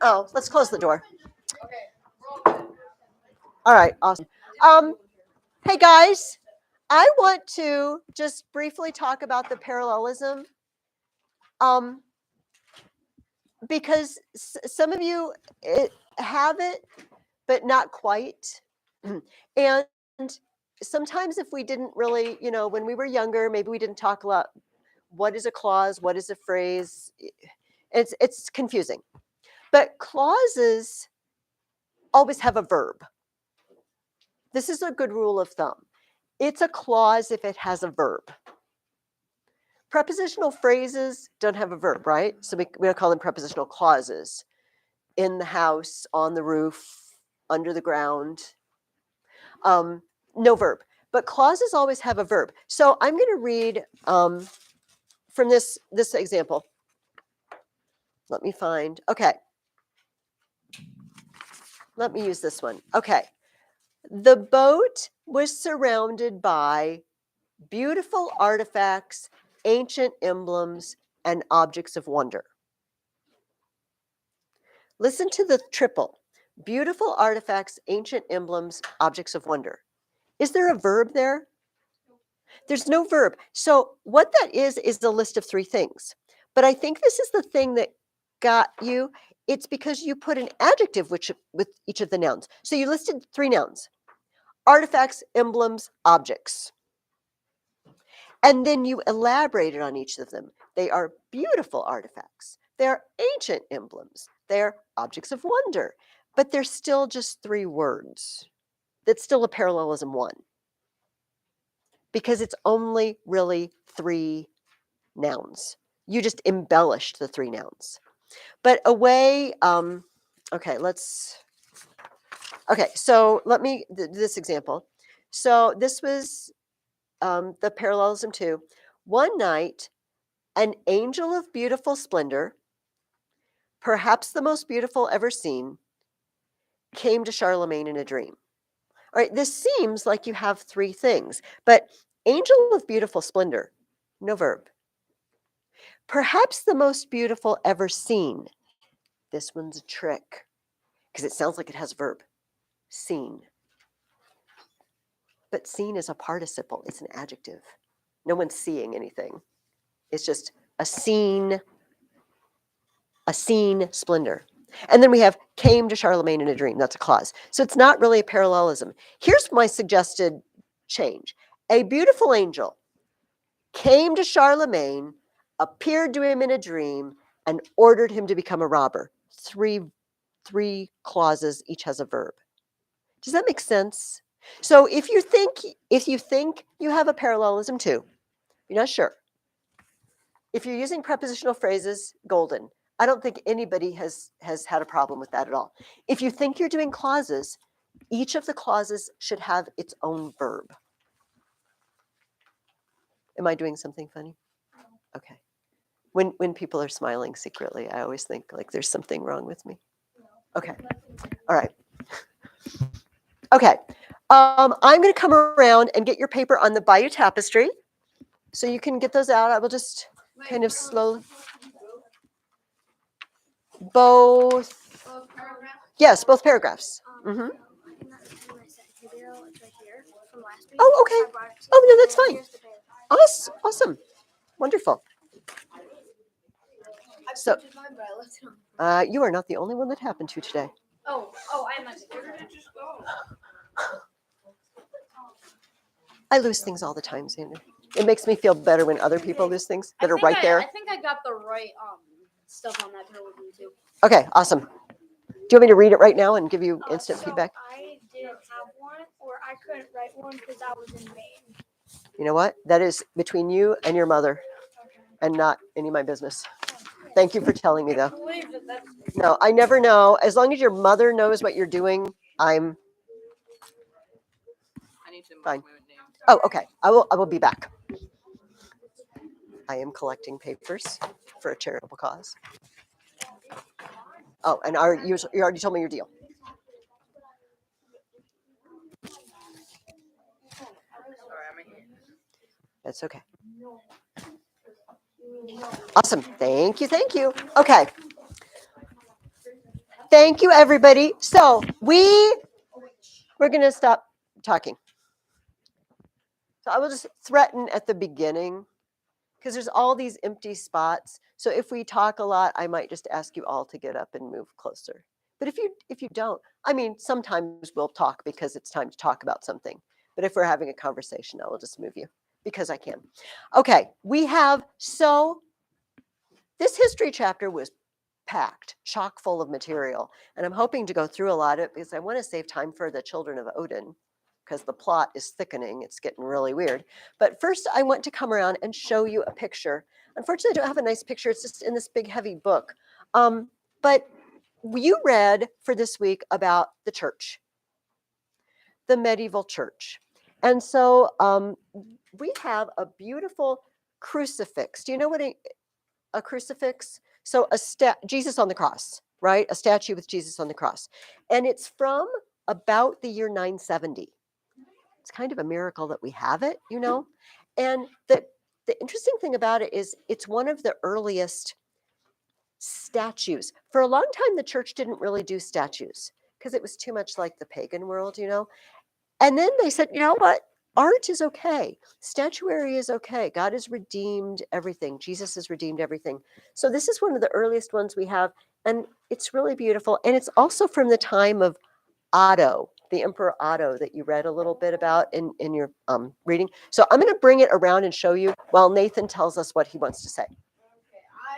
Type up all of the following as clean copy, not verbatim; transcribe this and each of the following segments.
Oh, let's close the door. All right, awesome. Hey guys, I want to just briefly talk about the parallelism, um, because some of you have it, but not quite. And sometimes if we didn't really, when we were younger, maybe we didn't talk a lot. What is a clause? What is a phrase? It's confusing. But clauses always have a verb. This is a good rule of thumb. It's a clause if it has a verb. Prepositional phrases don't have a verb, right? So we don't call them prepositional clauses. In the house, on the roof, under the ground. No verb. But clauses always have a verb. So I'm going to read from this example. Let me find. Okay. Let me use this one. Okay. The boat was surrounded by beautiful artifacts, ancient emblems, and objects of wonder. Listen to the triple. Beautiful artifacts, ancient emblems, objects of wonder. Is there a verb there? There's no verb. So what that is the list of three things. But I think this is the thing that got you. It's because you put an adjective with each of the nouns. So you listed three nouns: artifacts, emblems, objects. And then you elaborated on each of them. They are beautiful artifacts. They're ancient emblems. They're objects of wonder. But they're still just three words. That's still a parallelism one. Because it's only really three nouns. You just embellished the three nouns. But okay, so let me, this example. So this was the parallelism two. One night, an angel of beautiful splendor, perhaps the most beautiful ever seen, came to Charlemagne in a dream. All right, this seems like you have three things, but angel of beautiful splendor, no verb. Perhaps the most beautiful ever seen. This one's a trick because it sounds like it has verb. Seen. But seen is a participle. It's an adjective. No one's seeing anything. It's just a seen splendor. And then we have came to Charlemagne in a dream. That's a clause. So it's not really a parallelism. Here's my suggested change. A beautiful angel came to Charlemagne, appeared to him in a dream, and ordered him to become a robber. Three clauses, each has a verb. Does that make sense? So if you think you have a parallelism too, you're not sure. If you're using prepositional phrases, golden. I don't think anybody has had a problem with that at all. If you think you're doing clauses, each of the clauses should have its own verb. Am I doing something funny? Okay. When people are smiling secretly, I always think like there's something wrong with me. Okay. All right. Okay. I'm going to come around and get your paper on the Bayou Tapestry. So you can get those out. I will just kind of slowly. Both. Yes, both paragraphs. Mm-hmm. Oh, okay. Oh, no, that's fine. Awesome. Wonderful. So, you are not the only one that happened to today. Oh, I'm not. I lose things all the time, Xander. It makes me feel better when other people lose things that are right there. I think I got the right stuff on that parallelism too. Okay, awesome. Do you want me to read it right now and give you instant feedback? I didn't have one, or I couldn't write one because I was in Maine. You know what? That is between you and your mother, and not any of my business. Thank you for telling me, though. No, I never know. As long as your mother knows what you're doing, I'm fine. Oh, okay. I will be back. I am collecting papers for a charitable cause. Oh, and you already told me your deal. That's okay. Awesome. Thank you. Okay. Thank you, everybody. So we're going to stop talking. So I will just threaten at the beginning because there's all these empty spots. So if we talk a lot, I might just ask you all to get up and move closer. But if you don't, I mean, sometimes we'll talk because it's time to talk about something. But if we're having a conversation, I will just move you because I can. Okay, this history chapter was packed, chock full of material. And I'm hoping to go through a lot of it because I want to save time for the children of Odin because the plot is thickening. It's getting really weird. But first, I want to come around and show you a picture. Unfortunately, I don't have a nice picture. It's just in this big, heavy book. But you read for this week about the church, the medieval church. And so we have a beautiful crucifix. Do you know what a crucifix? So Jesus on the cross, right? A statue with Jesus on the cross. And it's from about the year 970. It's kind of a miracle that we have it, you know? And the interesting thing about it is it's one of the earliest statues. For a long time, the church didn't really do statues because it was too much like the pagan world, you know? And then they said, you know what? Art is okay. Statuary is okay. God has redeemed everything. Jesus has redeemed everything. So this is one of the earliest ones we have. And it's really beautiful. And it's also from the time of Otto, the Emperor Otto that you read a little bit about in your reading. So I'm going to bring it around and show you while Nathan tells us what he wants to say. Okay, I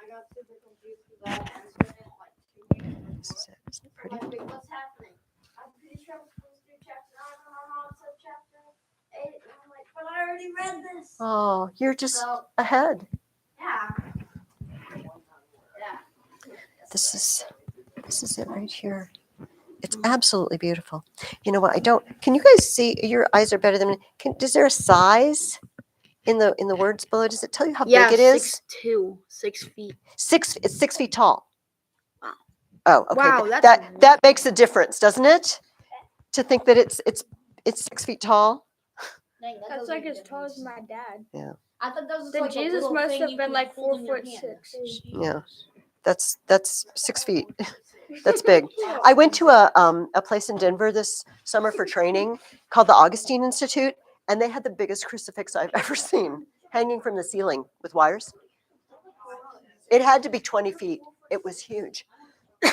got super confused with that and spent like 2 years. Isn't it pretty? Like, wait, what's happening? I'm pretty sure I'm supposed to do chapter 9, and my mom said chapter 8, and I'm like, but I already read this. Oh, you're just So, ahead. yeah. Yeah. This is it right here. It's absolutely beautiful. You know what? Can you guys see? Your eyes are better than me. Is there a size in the words below? Does it tell you how big it is? 6'2", 6 feet. It's 6 feet tall. Wow. Oh, okay. Wow, that's that makes a difference, doesn't it? To think that it's 6 feet tall. Dang, that That's doesn't like make as a tall as difference. my dad. I thought that was Then like a Jesus little must thing have you been could like hold in your 4'6". hand. Yeah, that's 6 feet. That's big. I went to a place in Denver this summer for training called the Augustine Institute, and they had the biggest crucifix I've ever seen hanging from the ceiling with wires. It had to be 20 feet. It was huge. I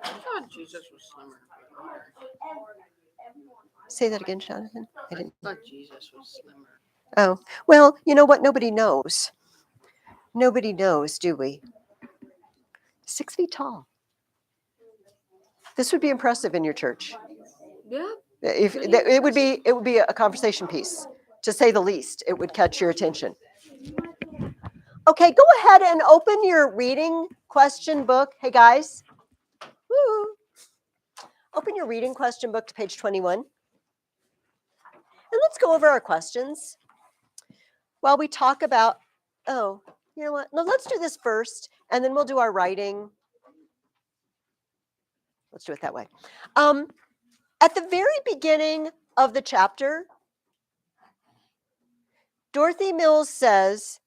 thought Jesus was slimmer. Say that again, Jonathan. I didn't. I thought Jesus was slimmer. Oh, well, you know what? Nobody knows. Nobody knows, do we? 6 feet tall. This would be impressive in your church. Yeah. It would be a conversation piece, to say the least. It would catch your attention. Okay, go ahead and open your reading question book. Hey guys, woo. Open your reading question book to page 21. And let's go over our questions while we talk about, you know what? No, let's do this first, and then we'll do our writing. Let's do it that way. At the very beginning of the chapter, Dorothy Mills says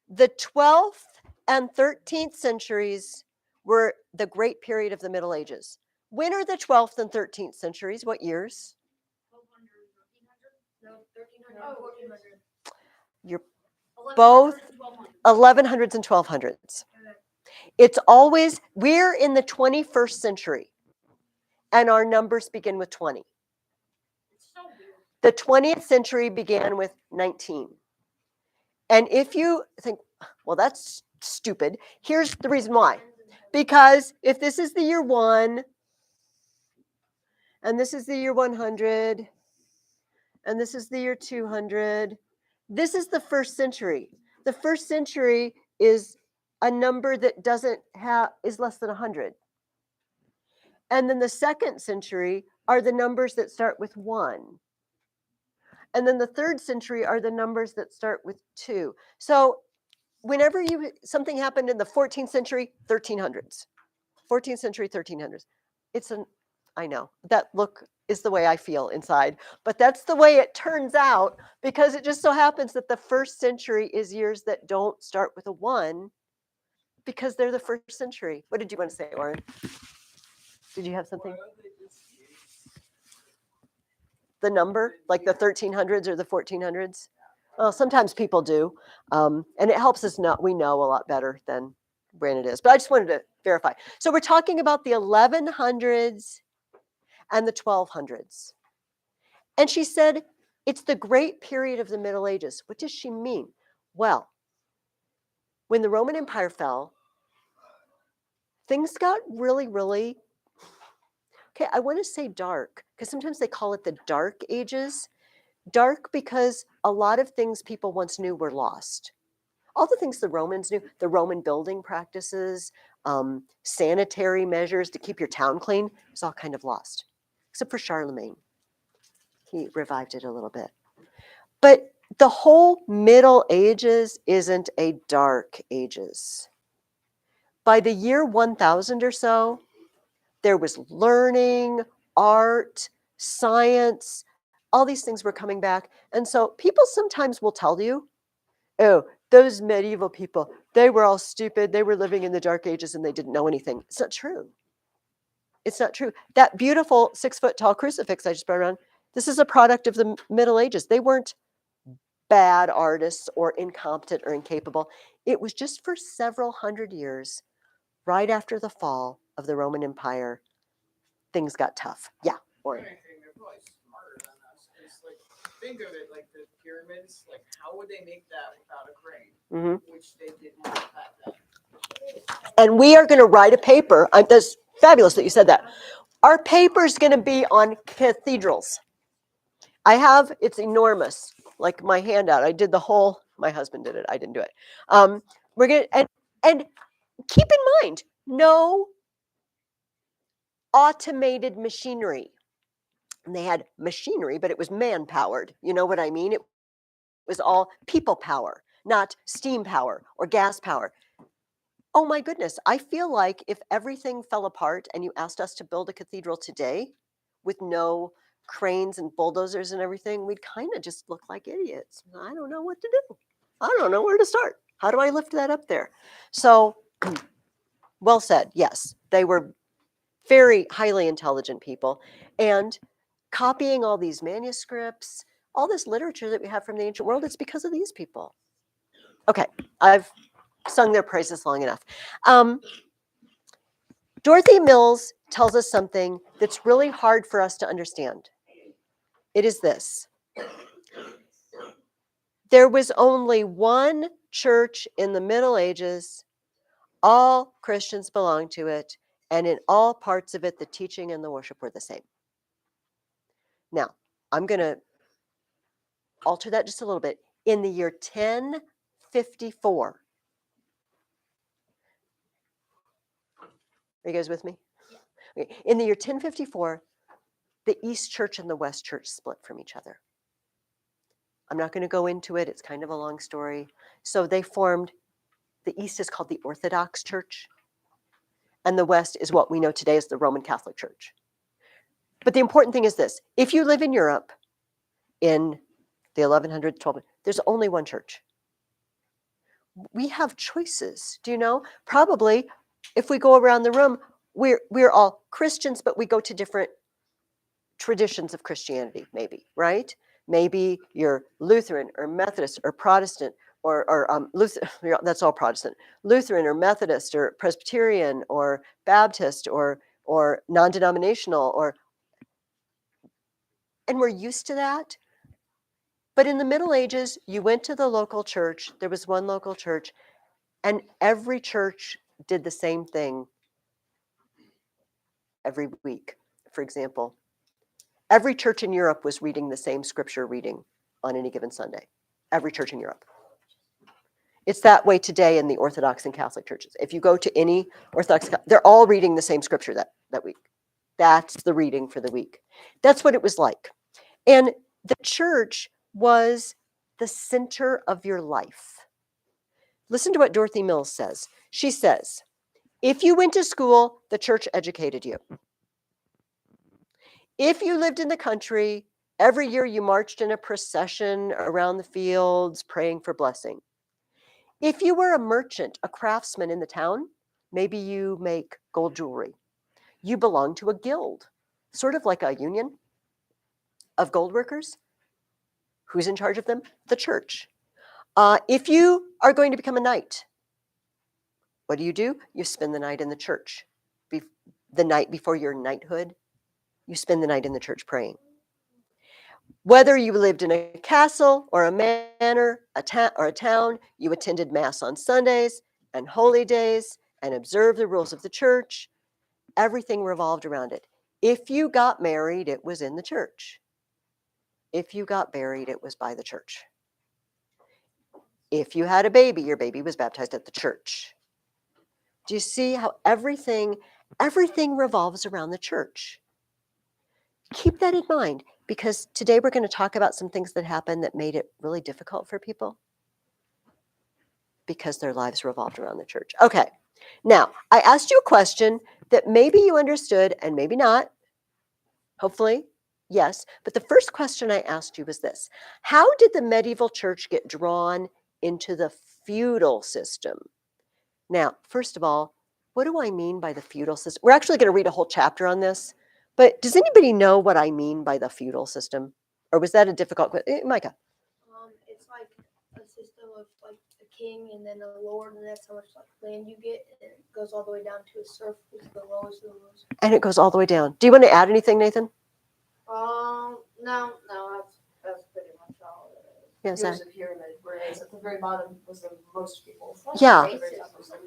the 12th and 13th centuries were the great period of the Middle Ages. When are the 12th and 13th centuries? What years? 1300. You're both 1100s and 1200s. It's always, we're in the 21st century, and our numbers begin with 20. The 20th century began with 19. And if you think, well, that's stupid, here's the reason why. Because if this is the year 1, and this is the year 100, and this is the year 200, this is the first century. The first century is a number that is less than 100. And then the second century are the numbers that start with 1. And then the third century are the numbers that start with 2. So whenever something happened in the 14th century, 1300s. 14th century, 1300s. I know, that look is the way I feel inside, but that's the way it turns out, because it just so happens that the first century is years that don't start with a 1, because they're the first century. What did you want to say, Oren? Did you have something? Why don't they just use The number, like the 1300s or the 1400s? Well, sometimes people do. And it helps us know, we know a lot better than when it is. But I just wanted to verify. So we're talking about the 1100s and the 1200s. And she said, it's the great period of the Middle Ages. What does she mean? Well, when the Roman Empire fell, things got really, really, okay, I want to say dark, because sometimes they call it the Dark Ages. Dark because a lot of things people once knew were lost. All the things the Romans knew, the Roman building practices, sanitary measures to keep your town clean, was all kind of lost, except for Charlemagne. He revived it a little bit. But the whole Middle Ages isn't a dark ages. By the year 1000 or so, there was learning, art, science, all these things were coming back. And so people sometimes will tell you, oh, those medieval people, they were all stupid. They were living in the dark ages and they didn't know anything. It's not true. It's not true. That beautiful 6-foot tall crucifix I just brought around, this is a product of the Middle Ages. They weren't bad artists or incompetent or incapable. It was just for several hundred years, right after the fall of the Roman Empire, things got tough. Yeah. Or anything, they're probably smarter than us. It's like, think of it like the pyramids. Like, how would they make that without a crane? Mhm. Which they didn't have back then. And we are going to write a paper. That's fabulous that you said that. Our paper is going to be on cathedrals. I have, it's enormous, like my handout. I did the whole, my husband did it. I didn't do it. We're going to, and keep in mind, no automated machinery. And they had machinery, but it was man-powered. You know what I mean? It was all people power, not steam power or gas power. Oh my goodness, I feel like if everything fell apart and you asked us to build a cathedral today with no cranes and bulldozers and everything, we'd kind of just look like idiots. I don't know what to do. I don't know where to start. How do I lift that up there? So, well said. Yes, they were very highly intelligent people. And copying all these manuscripts, all this literature that we have from the ancient world, it's because of these people. Okay, I've sung their praises long enough. Dorothy Mills tells us something that's really hard for us to understand. It is this. There was only one church in the Middle Ages. All Christians belonged to it, and in all parts of it, the teaching and the worship were the same. Now, I'm going to alter that just a little bit. In the year 1054, are you guys with me? Okay. In the year 1054, the East Church and the West Church split from each other. I'm not going to go into it. It's kind of a long story. So they formed, the East is called the Orthodox Church, and the West is what we know today as the Roman Catholic Church. But the important thing is this. If you live in Europe in the 1100s, 1200s, there's only one church. We have choices, do you know? Probably, if we go around the room, we're all Christians, but we go to different traditions of Christianity, maybe, right? Maybe you're Lutheran or Methodist or Protestant or Luther, that's all Protestant, Lutheran or Methodist or Presbyterian or Baptist or non-denominational and we're used to that. But in the Middle Ages, you went to the local church, there was one local church, and every church did the same thing every week. For example, every church in Europe was reading the same scripture reading on any given Sunday. Every church in Europe. It's that way today in the Orthodox and Catholic churches. If you go to any Orthodox, they're all reading the same scripture that week. That's the reading for the week. That's what it was like. And the church was the center of your life. Listen to what Dorothy Mills says. She says, if you went to school, the church educated you. If you lived in the country, every year you marched in a procession around the fields praying for blessing. If you were a merchant, a craftsman in the town, maybe you make gold jewelry. You belong to a guild, sort of like a union of gold workers. Who's in charge of them? The church. If you are going to become a knight, what do? You spend the night in the church. The night before your knighthood, you spend the night in the church praying. Whether you lived in a castle or a manor, a town, you attended Mass on Sundays and holy days and observed the rules of the church. Everything revolved around it. If you got married, it was in the church. If you got buried, it was by the church. If you had a baby, your baby was baptized at the church. Do you see how everything revolves around the church? Keep that in mind, because today we're going to talk about some things that happened that made it really difficult for people because their lives revolved around the church. Okay, now I asked you a question that maybe you understood and maybe not. Hopefully, yes. But the first question I asked you was this: how did the medieval church get drawn into the feudal system? Now, first of all, what do I mean by the feudal system? We're actually going to read a whole chapter on this. But does anybody know what I mean by the feudal system? Or was that a difficult question? Micah? It's like a system of like a king and then a lord, and that's how much like land you get, and it goes all the way down to a serf, which is the lowest of the lowest. And it goes all the way down. Do you want to add anything, Nathan? No, that's pretty much all. Yeah, It was Zach? a pyramid, whereas at the very bottom was the most people. Yeah.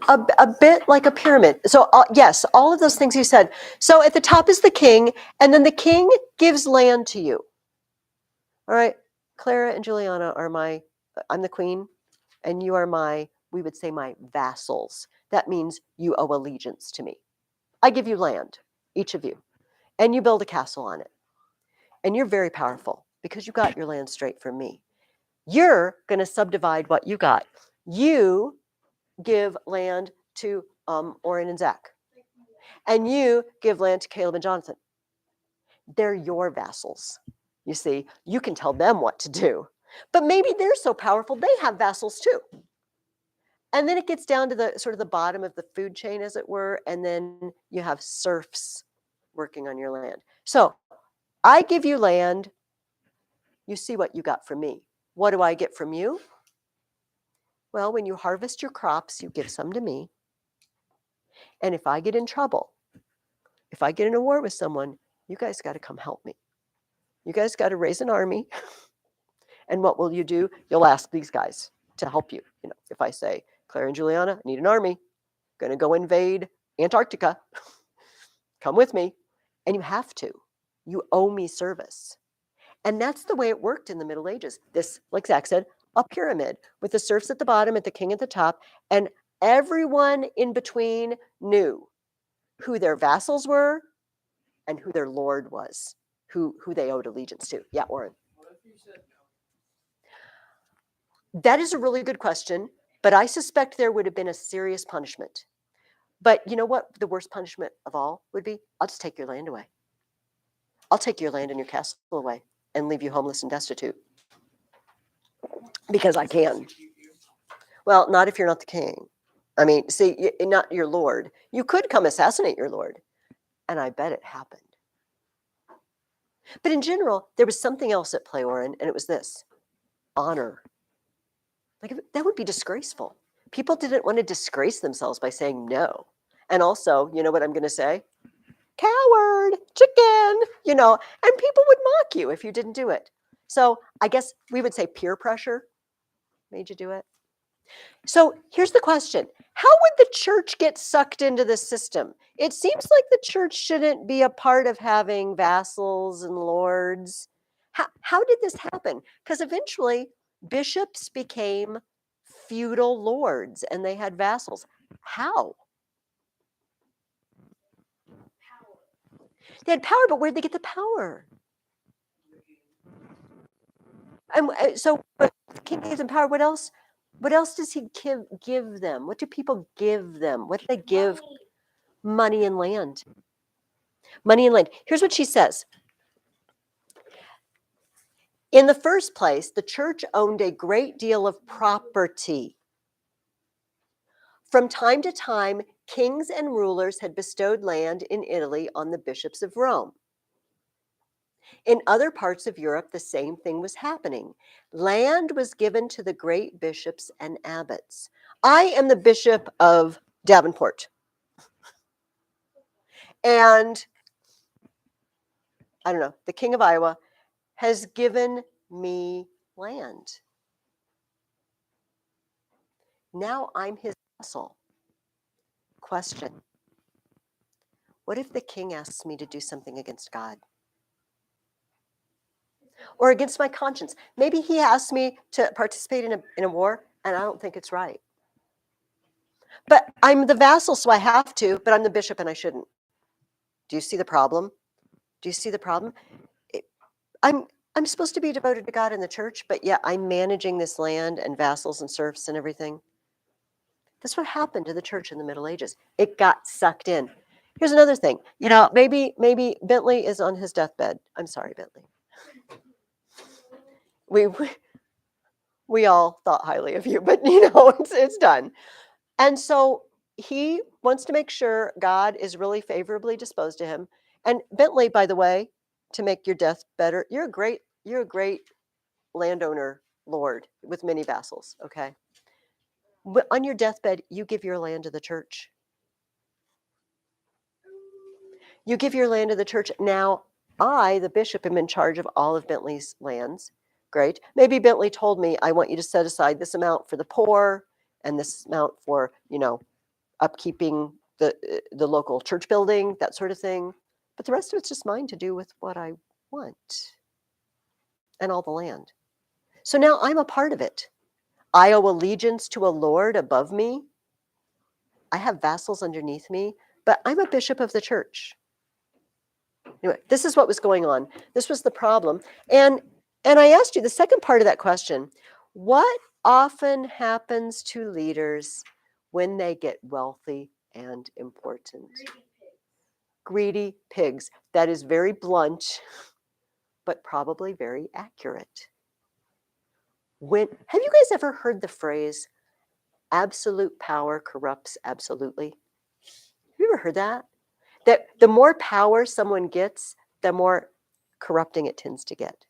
A bit like a pyramid. So yes, all of those things you said. So at the top is the king, and then the king gives land to you. All right, Clara and Juliana are I'm the queen, and you are we would say my vassals. That means you owe allegiance to me. I give you land, each of you, and you build a castle on it. And you're very powerful because you got your land straight from me. You're going to subdivide what you got. You give land to Oren and Zach. And you give land to Caleb and Jonathan. They're your vassals. You see, you can tell them what to do. But maybe they're so powerful, they have vassals too. And then it gets down to the sort of the bottom of the food chain, as it were, and then you have serfs working on your land. So I give you land. You see what you got from me. What do I get from you? Well, when you harvest your crops, you give some to me. And if I get in trouble, if I get in a war with someone, you guys got to come help me. You guys got to raise an army. And what will you do? You'll ask these guys to help you. You know, if I say, Claire and Juliana, I need an army, going to go invade Antarctica. Come with me. And you have to. You owe me service. And that's the way it worked in the Middle Ages. This, like Zach said, a pyramid with the serfs at the bottom and the king at the top. And everyone in between knew who their vassals were and who their lord was, who they owed allegiance to. Yeah, Oren. What if you said no? That is a really good question, but I suspect there would have been a serious punishment. But you know what the worst punishment of all would be? I'll just take your land away. I'll take your land and your castle away and leave you homeless and destitute. Because I can. Well, not if you're not the king. I mean, see, not your lord. You could come assassinate your lord. And I bet it happened. But in general, there was something else at play, Oren, and it was this: honor. Like, that would be disgraceful. People didn't want to disgrace themselves by saying no. And also, you know what I'm going to say? Coward, chicken, you know, and people would mock you if you didn't do it. So I guess we would say peer pressure made you do it. So here's the question: how would the church get sucked into this system? It seems like the church shouldn't be a part of having vassals and lords. How did this happen? Because eventually bishops became feudal lords and they had vassals. How? They had power, but where'd they get the power? And so the king gives them power. What else? What else does he give them? What do people give them? What do they give? Money and land. Money and land. Here's what she says. In the first place, the church owned a great deal of property. From time to time, kings and rulers had bestowed land in Italy on the bishops of Rome. In other parts of Europe, the same thing was happening. Land was given to the great bishops and abbots. I am the Bishop of Davenport. And I don't know, the King of Iowa has given me land. Now I'm his vassal. Question: what if the king asks me to do something against God? Or against my conscience? Maybe he asks me to participate in a war, and I don't think it's right. But I'm the vassal, so I have to, but I'm the bishop and I shouldn't. Do you see the problem? Do you see the problem? It- I'm supposed to be devoted to God in the church, but yet I'm managing this land and vassals and serfs and everything. That's what happened to the church in the Middle Ages. It got sucked in. Here's another thing. You know, maybe Bentley is on his deathbed. I'm sorry, Bentley. We all thought highly of you, but you know, it's done. And so he wants to make sure God is really favorably disposed to him. And Bentley, by the way, to make your death better, you're a great landowner lord with many vassals, okay? But on your deathbed, you give your land to the church. You give your land to the church. Now, I, the bishop, am in charge of all of Bentley's lands. Great. Maybe Bentley told me, I want you to set aside this amount for the poor and this amount for, you know, upkeeping the local church building, that sort of thing. But the rest of it's just mine to do with what I want and all the land. So now I'm a part of it. I owe allegiance to a lord above me. I have vassals underneath me, but I'm a bishop of the church. Anyway, this is what was going on. This was the problem. And I asked you the second part of that question, what often happens to leaders when they get wealthy and important? Greedy pigs. That is very blunt, but probably very accurate. Have you guys ever heard the phrase, absolute power corrupts absolutely? Have you ever heard that? That the more power someone gets, the more corrupting it tends to get.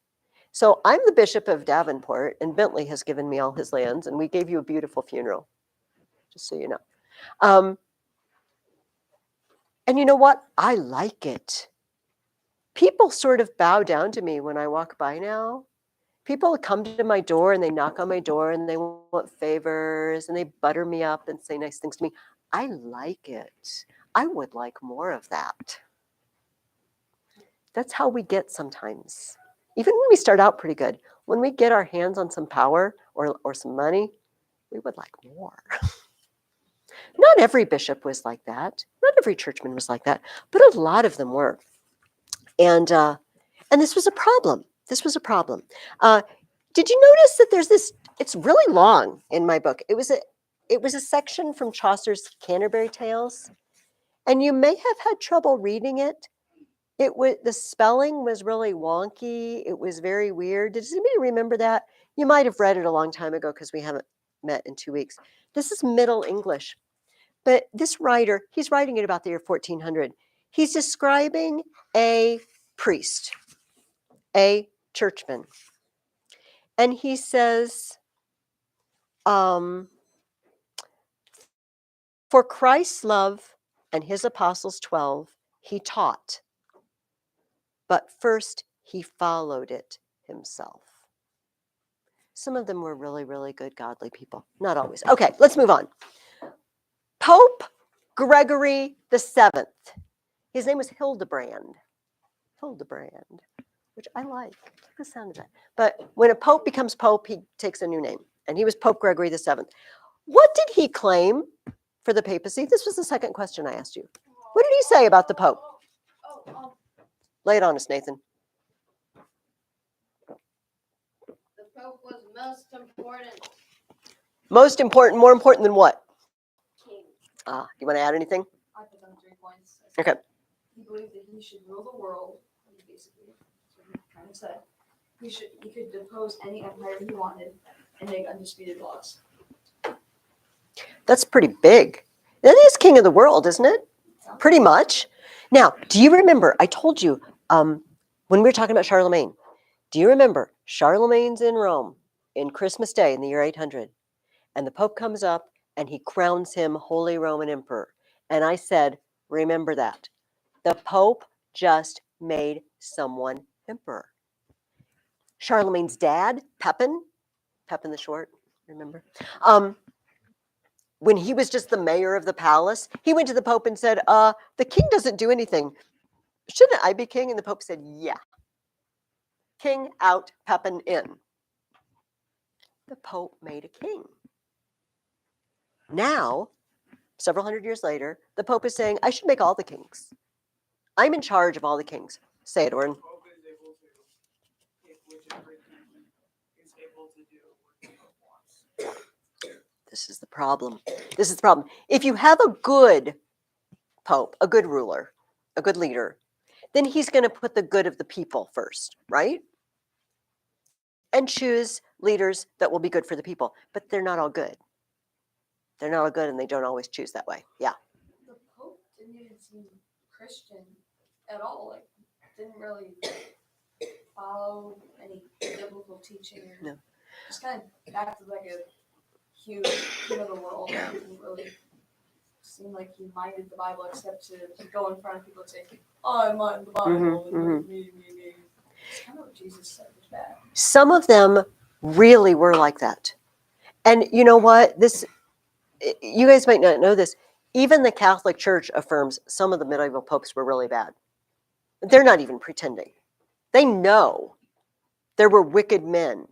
So I'm the Bishop of Davenport, and Bentley has given me all his lands, and we gave you a beautiful funeral, just so you know. And you know what? I like it. People sort of bow down to me when I walk by now. People come to my door and they knock on my door and they want favors and they butter me up and say nice things to me. I like it. I would like more of that. That's how we get sometimes. Even when we start out pretty good, when we get our hands on some power or some money, we would like more. Not every bishop was like that. Not every churchman was like that, but a lot of them were. And this was a problem. This was a problem. Did you notice that there's this? It's really long in my book. It was a section from Chaucer's Canterbury Tales, and you may have had trouble reading it. The spelling was really wonky. It was very weird. Does anybody remember that? You might have read it a long time ago because we haven't met in 2 weeks. This is Middle English. But this writer, he's writing it about the year 1400. He's describing a priest, a churchman. And he says, for Christ's love and his apostles 12, he taught. But first he followed it himself. Some of them were really, really good, godly people. Not always. Okay, let's move on. Pope Gregory VII. His name was Hildebrand. Hildebrand, which I like the sound of that. But when a pope becomes pope, he takes a new name. And he was Pope Gregory VII. What did he claim for the papacy? This was the second question I asked you. What did he say about the pope? Lay it on us, Nathan. The Pope was most important. Most important, more important than what? King. You want to add anything? I put down 3 points. Okay. He believed that he should rule the world. Basically, that's what he kind of said. He could depose any empire he wanted and make undisputed laws. That's pretty big. That is king of the world, isn't it? Pretty much. Now, do you remember? I told you when we were talking about Charlemagne. Do you remember Charlemagne's in Rome in Christmas Day in the year 800, and the Pope comes up and he crowns him Holy Roman Emperor. And I said, remember that. The Pope just made someone emperor. Charlemagne's dad, Pepin the Short, remember? When he was just the mayor of the palace, he went to the Pope and said, the king doesn't do anything. Shouldn't I be king? And the Pope said, yeah. King out, Pepin in. The Pope made a king. Now, several hundred years later, the Pope is saying, I should make all the kings. I'm in charge of all the kings. Say it, Orin. The Pope is able to pick whichever king is able to do what the Pope wants. This is the problem. This is the problem. If you have a good Pope, a good ruler, a good leader, then he's going to put the good of the people first, right? And choose leaders that will be good for the people. But they're not all good. They're not all good, and they don't always choose that way. Yeah. The Pope didn't even seem Christian at all. Like, didn't really follow any biblical teaching. No. Just kind of acted like a huge king of the world. Yeah. Didn't really seem like he minded the Bible, except to go in front of people and say, I mind the Bible. And me. It's kind of what Jesus said was bad. Some of them really were like that. And you know what? You guys might not know this. Even the Catholic Church affirms some of the medieval popes were really bad. They're not even pretending. They know there were wicked men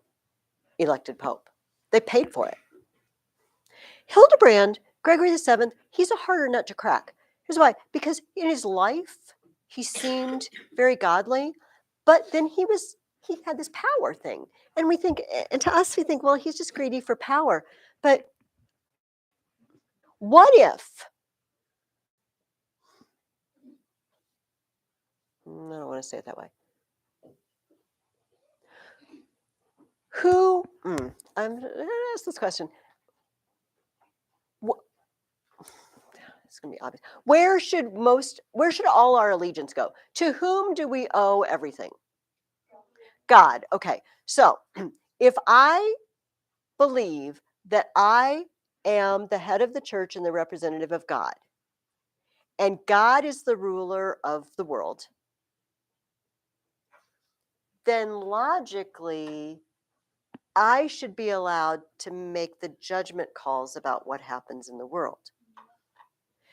elected pope. They paid for it. Hildebrand, Gregory VII, he's a harder nut to crack. Here's why. Because in his life, he seemed very godly, but then he had this power thing. And we think, and to us, we think, well, he's just greedy for power. But what if, I don't want to say it that way. I'm going to ask this question. It's going to be obvious. Where should all our allegiance go? To whom do we owe everything? God. Okay. So if I believe that I am the head of the church and the representative of God, and God is the ruler of the world, then logically, I should be allowed to make the judgment calls about what happens in the world.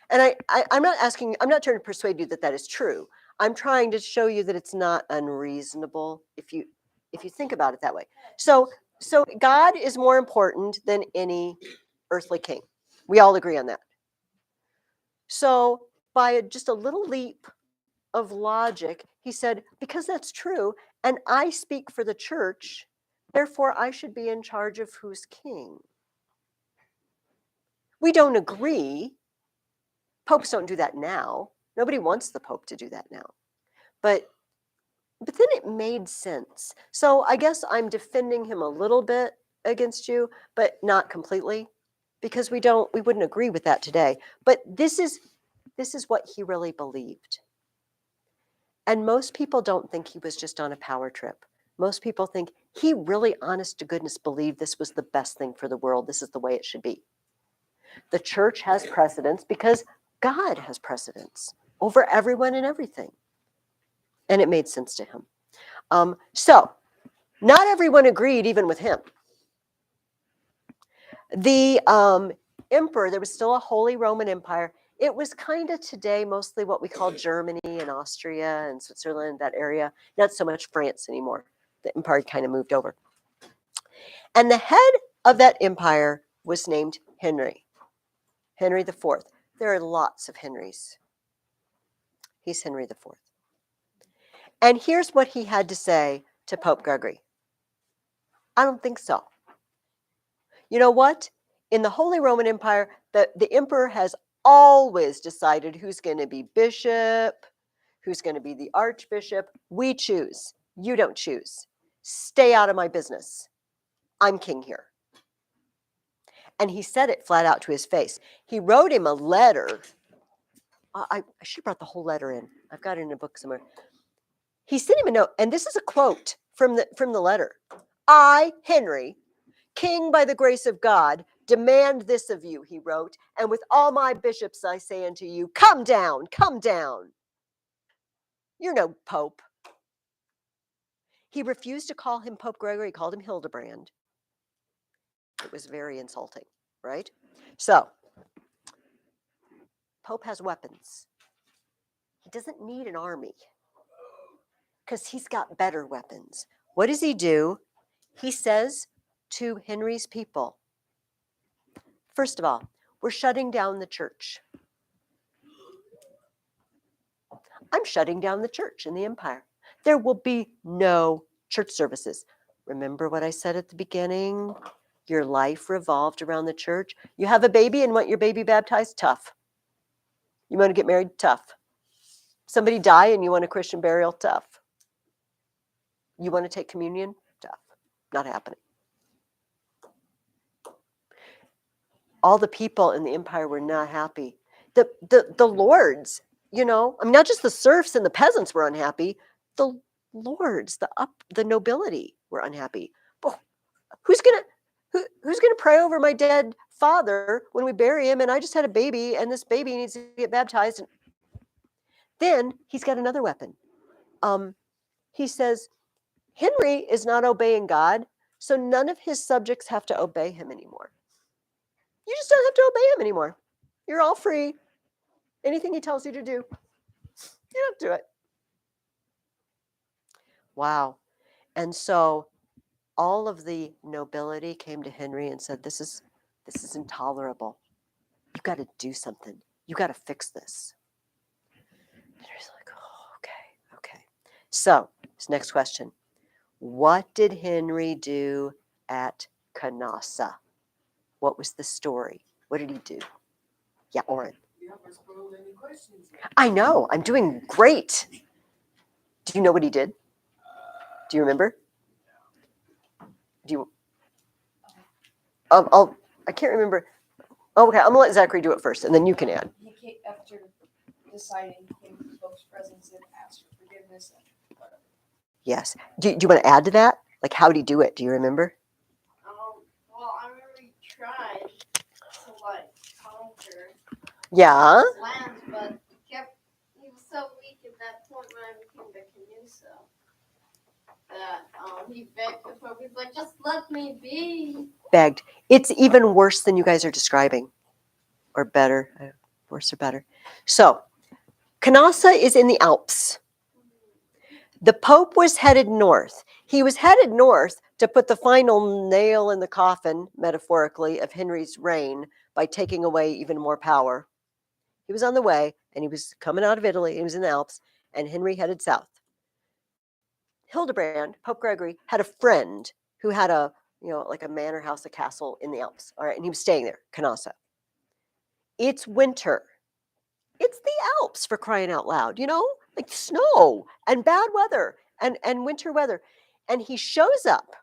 And I'm not trying to persuade you that that is true. I'm trying to show you that it's not unreasonable if you think about it that way. So God is more important than any earthly king. We all agree on that. So by just a little leap of logic, he said, because that's true, and I speak for the church, therefore I should be in charge of who's king. We don't agree. Popes don't do that now. Nobody wants the Pope to do that now. But then it made sense. So I guess I'm defending him a little bit against you, but not completely, because we wouldn't agree with that today. But this is what he really believed. And most people don't think he was just on a power trip. Most people think he really, honest to goodness, believed this was the best thing for the world. This is the way it should be. The church has precedence because God has precedence over everyone and everything. And it made sense to him. So, not everyone agreed even with him. The emperor, there was still a Holy Roman Empire. It was kind of today mostly what we call Germany and Austria and Switzerland, that area. Not so much France anymore. The empire kind of moved over. And the head of that empire was named Henry. Henry IV. There are lots of Henrys. He's Henry IV. And here's what he had to say to Pope Gregory. I don't think so. You know what? In the Holy Roman Empire, the emperor has always decided who's going to be bishop, who's going to be the archbishop. We choose. You don't choose. Stay out of my business. I'm king here. And he said it flat out to his face. He wrote him a letter. I should have brought the whole letter in. I've got it in a book somewhere. He sent him a note, and this is a quote from the letter. I, Henry, king by the grace of God, demand this of you, he wrote, and with all my bishops I say unto you, come down, come down. You're no pope. He refused to call him Pope Gregory, he called him Hildebrand. It was very insulting, right? So, Pope has weapons. He doesn't need an army because he's got better weapons. What does he do? He says to Henry's people, first of all, we're shutting down the church. I'm shutting down the church in the empire. There will be no church services. Remember what I said at the beginning? Your life revolved around the church. You have a baby and want your baby baptized? Tough. You want to get married? Tough. Somebody die and you want a Christian burial? Tough. You want to take communion? Tough. Not happening. All the people in the empire were not happy. The lords, not just the serfs and the peasants were unhappy. The lords, the nobility were unhappy. Well, who's gonna pray over my dead father when we bury him? And I just had a baby, and this baby needs to get baptized. And then he's got another weapon. He says, Henry is not obeying God, so none of his subjects have to obey him anymore. You just don't have to obey him anymore. You're all free. Anything he tells you to do, you don't do it. Wow. And so all of the nobility came to Henry and said, this is intolerable. You've got to do something. You got to fix this. Henry's like, oh, okay. So, this next question. What did Henry do at Canossa? What was the story? What did he do? Yeah, Oren. You haven't spoiled any questions yet. I know. I'm doing great. Do you know what he did? Do you remember? Do you? I can't remember. Okay, I'm gonna let Zachary do it first, and then you can add. He came after deciding, he came to the Pope's presence and asked for forgiveness and whatever. Yes. Do you want to add to that? Like, how did he do it? Do you remember? Well, I remember he tried to conquer Yeah. his lands, but he was so weak at that point when I became the Canusa that he begged the Pope. He's like, just let me be. Begged. It's even worse than you guys are describing, or better. Worse or better. So, Canossa is in the Alps. The Pope was headed north. He was headed north to put the final nail in the coffin, metaphorically, of Henry's reign by taking away even more power. He was on the way, and he was coming out of Italy. He was in the Alps, and Henry headed south. Hildebrand, Pope Gregory, had a friend who had a manor house, a castle in the Alps. All right, and he was staying there, Canossa. It's winter. It's the Alps, for crying out loud, like snow and bad weather and winter weather. And he shows up,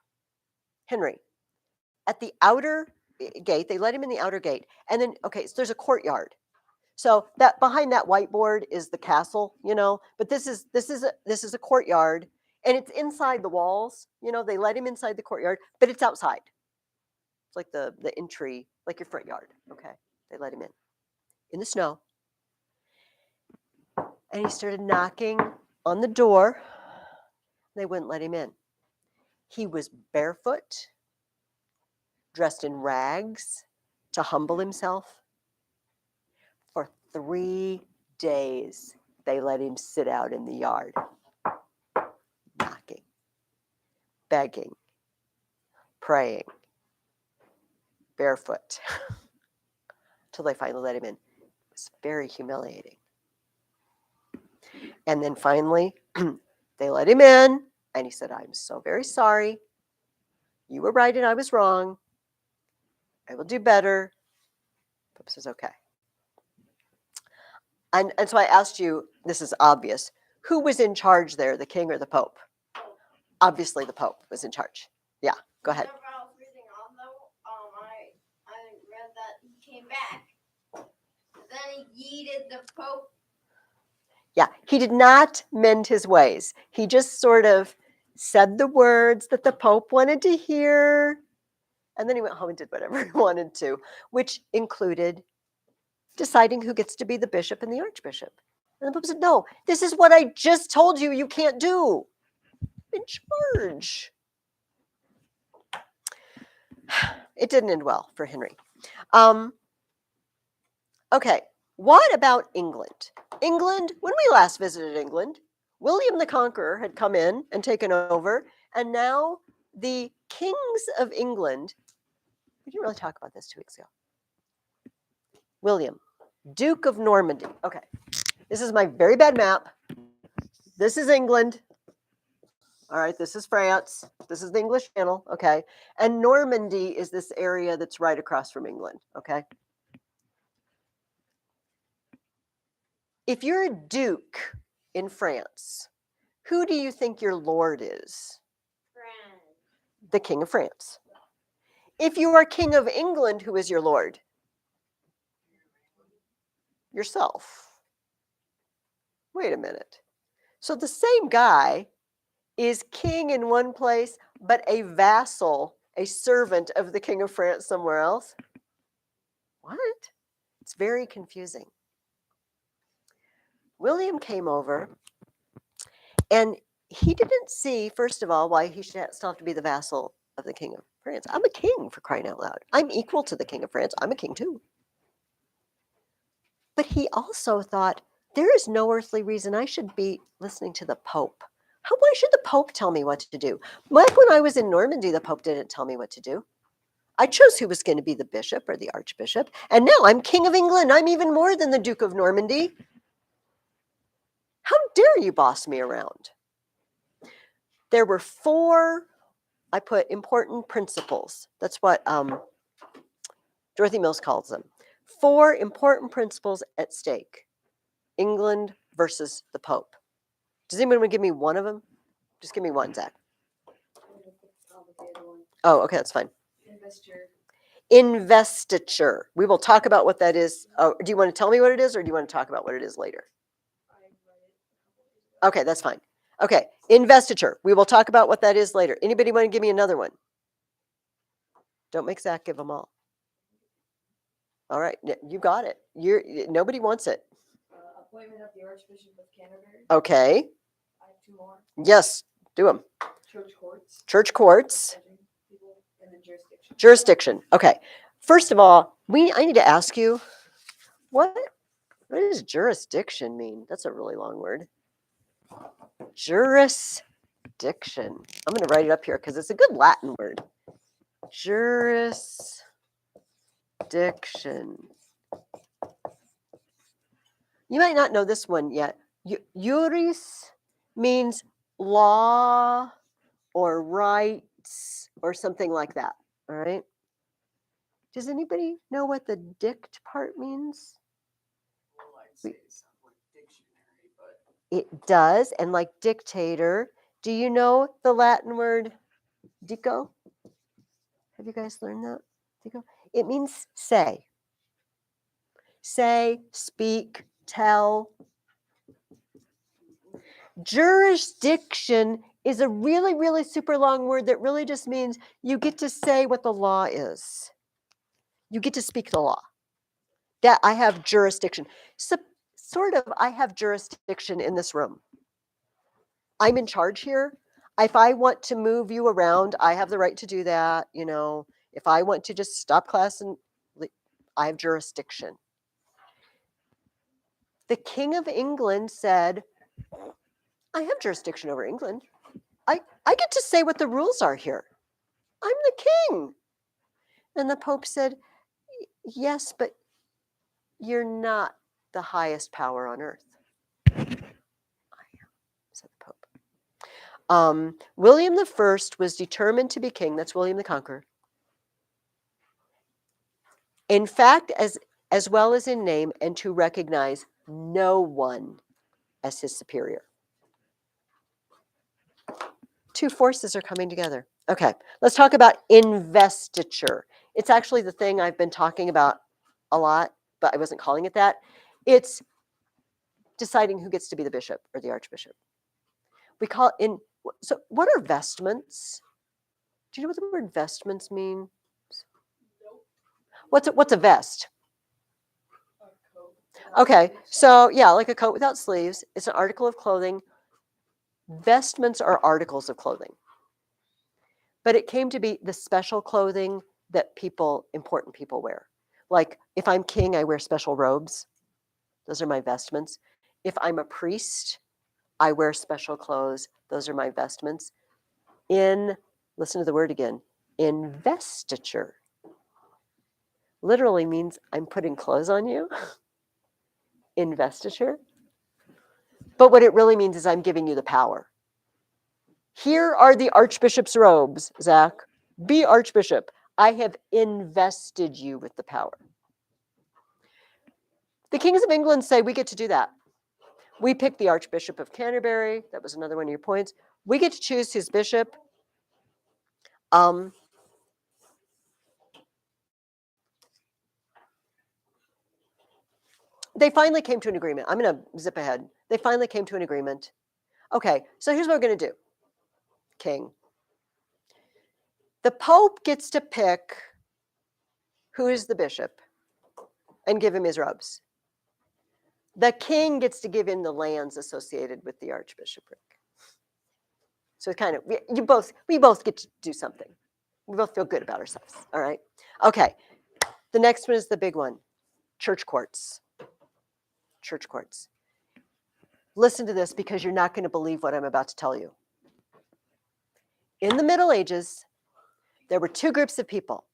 Henry, at the outer gate. They let him in the outer gate. And then, so there's a courtyard. So that behind that whiteboard is the castle, but this is a courtyard, and it's inside the walls. They let him inside the courtyard, but it's outside. It's like the entry, like your front yard. Okay. They let him in the snow. And he started knocking on the door. They wouldn't let him in. He was barefoot, dressed in rags to humble himself. For 3 days, they let him sit out in the yard, knocking, begging, praying, barefoot, till they finally let him in. It was very humiliating. And then finally, they let him in, and he said, I'm so very sorry. You were right and I was wrong. I will do better. Pope says, okay. And so I asked you, this is obvious, who was in charge there, the king or the Pope? Obviously the Pope was in charge. Yeah, go ahead. Whenever I was reading on though, I yeeted the Pope. Yeah, he did not mend his ways. He just sort of said the words that the Pope wanted to hear, and then he went home and did whatever he wanted to, which included deciding who gets to be the bishop and the archbishop. And the Pope said, no, this is what I just told you you can't do. In charge. It didn't end well for Henry. Okay, what about England? England, when we last visited England, William the Conqueror had come in and taken over, and now the kings of England, we didn't really talk about this 2 weeks ago. William, Duke of Normandy. Okay, this is my very bad map. This is England. All right, this is France. This is the English Channel, okay? And Normandy is this area that's right across from England, okay? If you're a duke in France, who do you think your lord is? France. The King of France. If you are King of England, who is your lord? Yourself. Wait a minute. So the same guy is king in one place, but a vassal, a servant of the King of France somewhere else? What? It's very confusing. William came over, and he didn't see, first of all, why he should still have to be the vassal of the King of France. I'm a king, for crying out loud. I'm equal to the King of France. I'm a king too. But he also thought, there is no earthly reason I should be listening to the Pope. Why should the Pope tell me what to do? Back when I was in Normandy, the Pope didn't tell me what to do. I chose who was going to be the bishop or the archbishop. And now I'm King of England. I'm even more than the Duke of Normandy. How dare you boss me around? There were 4, I put important principles. That's what Dorothy Mills calls them. 4 important principles at stake. England versus the Pope. Does anyone want to give me one of them? Just give me one, Zach. Oh, okay, that's fine. Investiture. We will talk about what that is. Oh, do you want to tell me what it is, or do you want to talk about what it is later? Okay, that's fine. Okay, investiture. We will talk about what that is later. Anybody want to give me another one? Don't make Zach give them all. All right, you got it. Nobody wants it. Appointment of the Archbishop of Canterbury. Okay. I have 2 more. Yes, do them. Church courts. Church courts. And then jurisdiction. Jurisdiction. Okay. First of all, I need to ask you, what does jurisdiction mean? That's a really long word. Jurisdiction. I'm going to write it up here because it's a good Latin word. Jurisdiction. You might not know this one yet. Juris means law or rights or something like that. All right. Does anybody know what the dict part means? Well, I'd say it sounds like dictionary, but It does. And like dictator, do you know the Latin word dico? Have you guys learned that? Dico? It means say. Say, speak, tell. Jurisdiction is a really, really super long word that really just means you get to say what the law is. You get to speak the law. That I have jurisdiction. So, sort of, I have jurisdiction in this room. I'm in charge here. If I want to move you around, I have the right to do that. You know, if I want to just stop class and I have jurisdiction. The King of England said, I have jurisdiction over England. I get to say what the rules are here. I'm the king. And the Pope said, yes, but you're not the highest power on earth. I am, said the Pope. William I was determined to be king. That's William the Conqueror. In fact, as well as in name, and to recognize no one as his superior. 2 forces are coming together. Okay, let's talk about investiture. It's actually the thing I've been talking about a lot, but I wasn't calling it that. It's deciding who gets to be the bishop or the archbishop. We call in. So, what are vestments? Do you know what the word vestments mean? Nope. What's a vest? A coat. Okay, so yeah, like a coat without sleeves. It's an article of clothing. Vestments are articles of clothing. But it came to be the special clothing that important people wear. Like if I'm king, I wear special robes. Those are my vestments. If I'm a priest, I wear special clothes. Those are my vestments. Listen to the word again, investiture literally means I'm putting clothes on you. Investiture. But what it really means is I'm giving you the power. Here are the archbishop's robes, Zach. Be archbishop. I have invested you with the power. The kings of England say we get to do that. We pick the Archbishop of Canterbury. That was another one of your points. We get to choose his bishop. They finally came to an agreement. I'm going to zip ahead. They finally came to an agreement. Okay, so here's what we're going to do. King. The Pope gets to pick who is the bishop and give him his robes. The king gets to give him the lands associated with the archbishopric. So kind of, we both get to do something. We both feel good about ourselves. All right. Okay. The next one is the big one. Church courts. Church courts. Listen to this because you're not going to believe what I'm about to tell you. In the Middle Ages, there were two groups of people.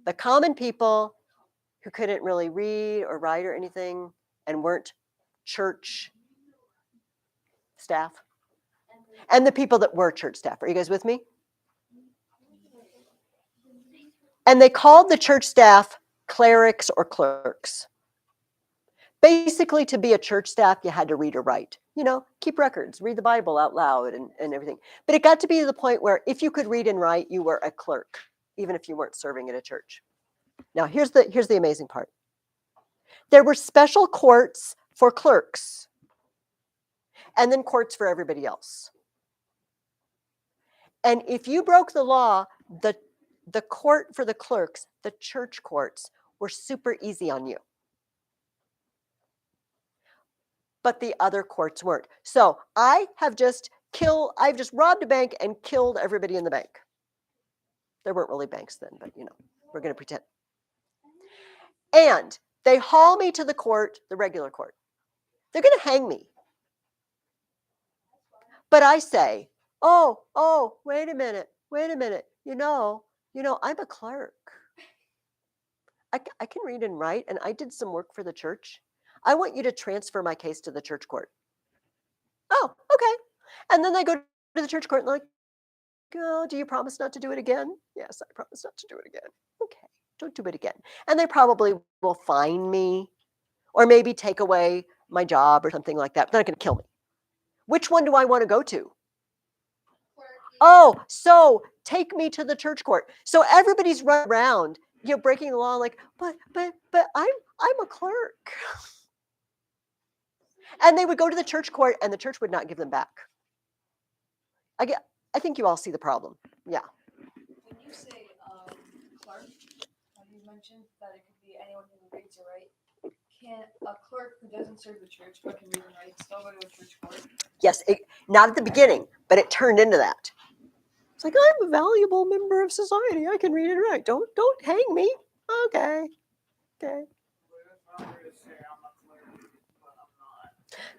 The common people who couldn't really read or write or anything and weren't church staff, and the people that were church staff. Are you guys with me? And they called the church staff clerics or clerks. Basically, to be a church staff, you had to read or write. Keep records, read the Bible out loud and everything. But it got to be to the point where if you could read and write, you were a clerk, even if you weren't serving at a church. Now, here's the amazing part. There were special courts for clerks and then courts for everybody else. And if you broke the law, the court for the clerks, the church courts, were super easy on you. But the other courts weren't. So I've just robbed a bank and killed everybody in the bank. There weren't really banks then, but we're going to pretend. And they haul me to the court, the regular court. They're going to hang me. But I say, oh, wait a minute. I'm a clerk. I can read and write, and I did some work for the church. I want you to transfer my case to the church court. Oh, okay. And then I go to the church court and like, oh, do you promise not to do it again? Yes, I promise not to do it again. Okay, don't do it again. And they probably will fine me or maybe take away my job or something like that. They're not going to kill me. Which one do I want to go to? Oh, so take me to the church court. So everybody's running around, breaking the law like, but I'm a clerk. And they would go to the church court and the church would not give them back. I think you all see the problem. Yeah. When you say clerk, you mentioned that it could be anyone who reads or writes. Can a clerk who doesn't serve the church but can read and write still go to a church court? Yes, not at the beginning, but it turned into that. It's like, I'm a valuable member of society. I can read and write. Don't hang me. Okay.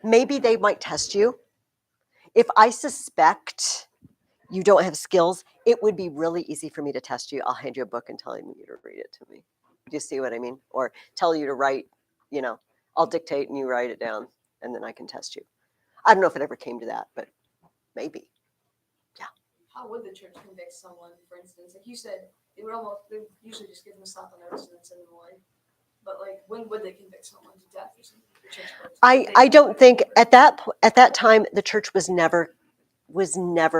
Maybe they might test you. If I suspect you don't have skills, it would be really easy for me to test you. I'll hand you a book and tell you to read it to me. Do you see what I mean? Or tell you to write, I'll dictate and you write it down and then I can test you. I don't know if it ever came to that, but maybe. Yeah. How would the church convict someone, for instance? Like you said, they usually just give them a slap on the wrist and send them away. But like, when would they convict someone to death or something? I don't think at that time the church was never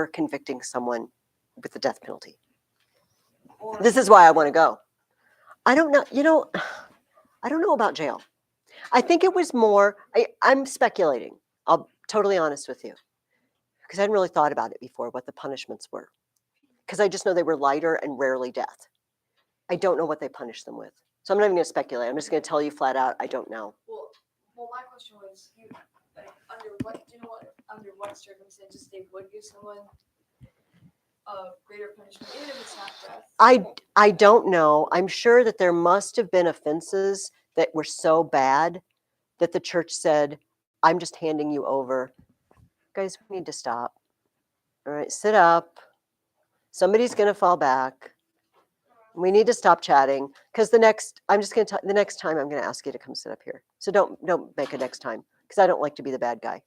convicting someone with the death penalty. This is why I want to go. I don't know. I don't know about jail. I think it was more, I'm speculating. I'll totally honest with you. Because I hadn't really thought about it before, what the punishments were. Because I just know they were lighter and rarely death. I don't know what they punished them with. So I'm not even going to speculate. I'm just going to tell you flat out, I don't know. Well, my question was, like, under what circumstances they would give someone a greater punishment, even if it's not death? I don't know. I'm sure that there must have been offenses that were so bad that the church said, I'm just handing you over. Guys, we need to stop. All right, sit up. Somebody's going to fall back. We need to stop chatting because the next time I'm going to ask you to come sit up here. So don't make it next time because I don't like to be the bad guy.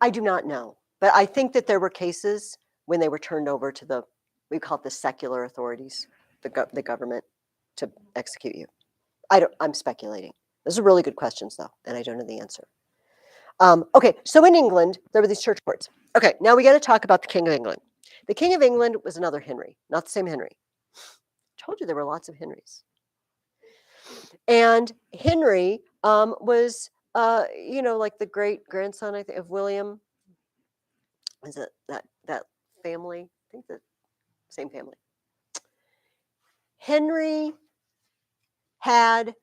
I do not know, but I think that there were cases when they were turned over to we call it the secular authorities, the government, to execute you. I'm speculating. Those are really good questions though, and I don't know the answer. Okay, so in England, there were these church courts. Okay, now we got to talk about the King of England. The King of England was another Henry, not the same Henry. I told you there were lots of Henrys. And Henry was, like the great grandson, I think, of William. Is it that family? I think the same family. Henry had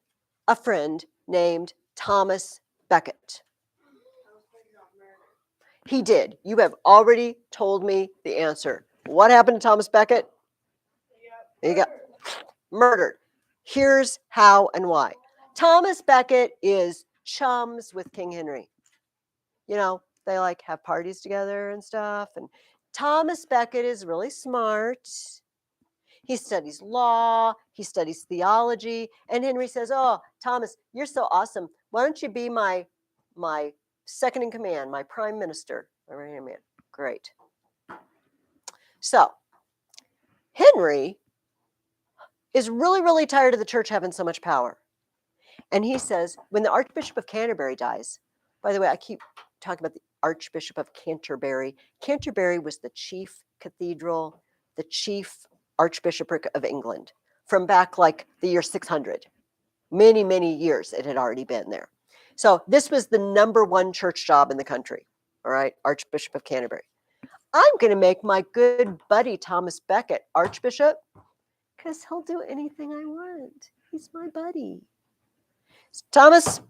a friend named Thomas Becket. He did. You have already told me the answer. What happened to Thomas Becket? He got murdered. Here's how and why. Thomas Becket is chums with King Henry. They like have parties together and stuff. And Thomas Becket is really smart. He studies law, he studies theology, and Henry says, "Oh, Thomas, you're so awesome. Why don't you be my second in command, my prime minister, my right-hand man?" Great. So Henry is really, really tired of the church having so much power. And he says, when the Archbishop of Canterbury dies, by the way, I keep talking about the Archbishop of Canterbury. Canterbury was the chief cathedral, the chief archbishopric of England from back like the year 600. Many, many years it had already been there. So this was the number one church job in the country. All right, Archbishop of Canterbury. I'm going to make my good buddy Thomas Becket Archbishop because he'll do anything I want. He's my buddy. Thomas,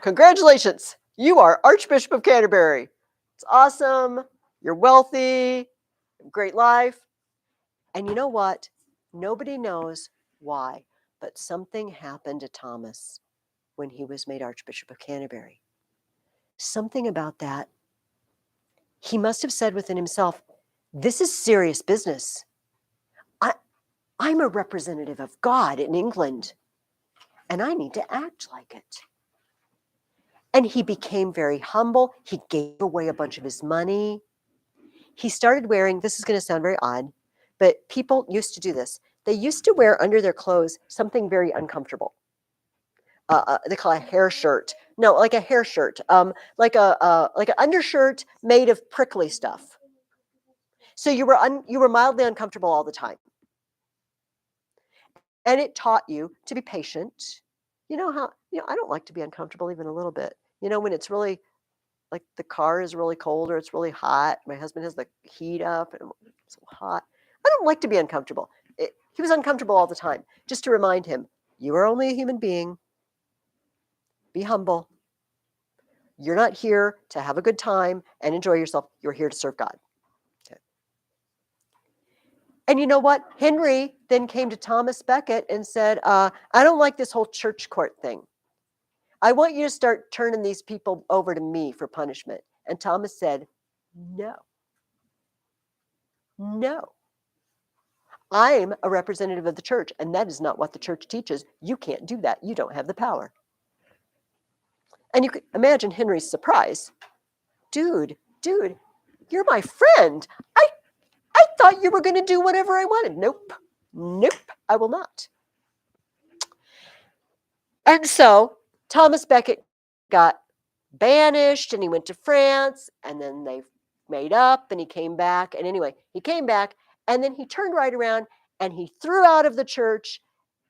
congratulations. You are Archbishop of Canterbury. It's awesome. You're wealthy, great life. And you know what? Nobody knows why, but something happened to Thomas when he was made Archbishop of Canterbury. Something about that. He must have said within himself, this is serious business. I'm a representative of God in England, and I need to act like it. And he became very humble. He gave away a bunch of his money. He started wearing, this is going to sound very odd, but people used to do this. They used to wear under their clothes something very uncomfortable. They call it a hair shirt. No, like a hair shirt, like an undershirt made of prickly stuff. So you were mildly uncomfortable all the time. And it taught you to be patient. I don't like to be uncomfortable even a little bit. When it's really like the car is really cold or it's really hot. My husband has the heat up and it's so hot. I don't like to be uncomfortable. He was uncomfortable all the time. Just to remind him, you are only a human being. Be humble. You're not here to have a good time and enjoy yourself. You're here to serve God. Okay. And you know what? Henry then came to Thomas Becket and said, I don't like this whole church court thing. I want you to start turning these people over to me for punishment. And Thomas said, no. I'm a representative of the church, and that is not what the church teaches. You can't do that. You don't have the power. And you could imagine Henry's surprise. Dude, you're my friend. I thought you were going to do whatever I wanted. Nope, I will not. And so Thomas Becket got banished and he went to France and then they made up and he came back. And anyway, he came back and then he turned right around and he threw out of the church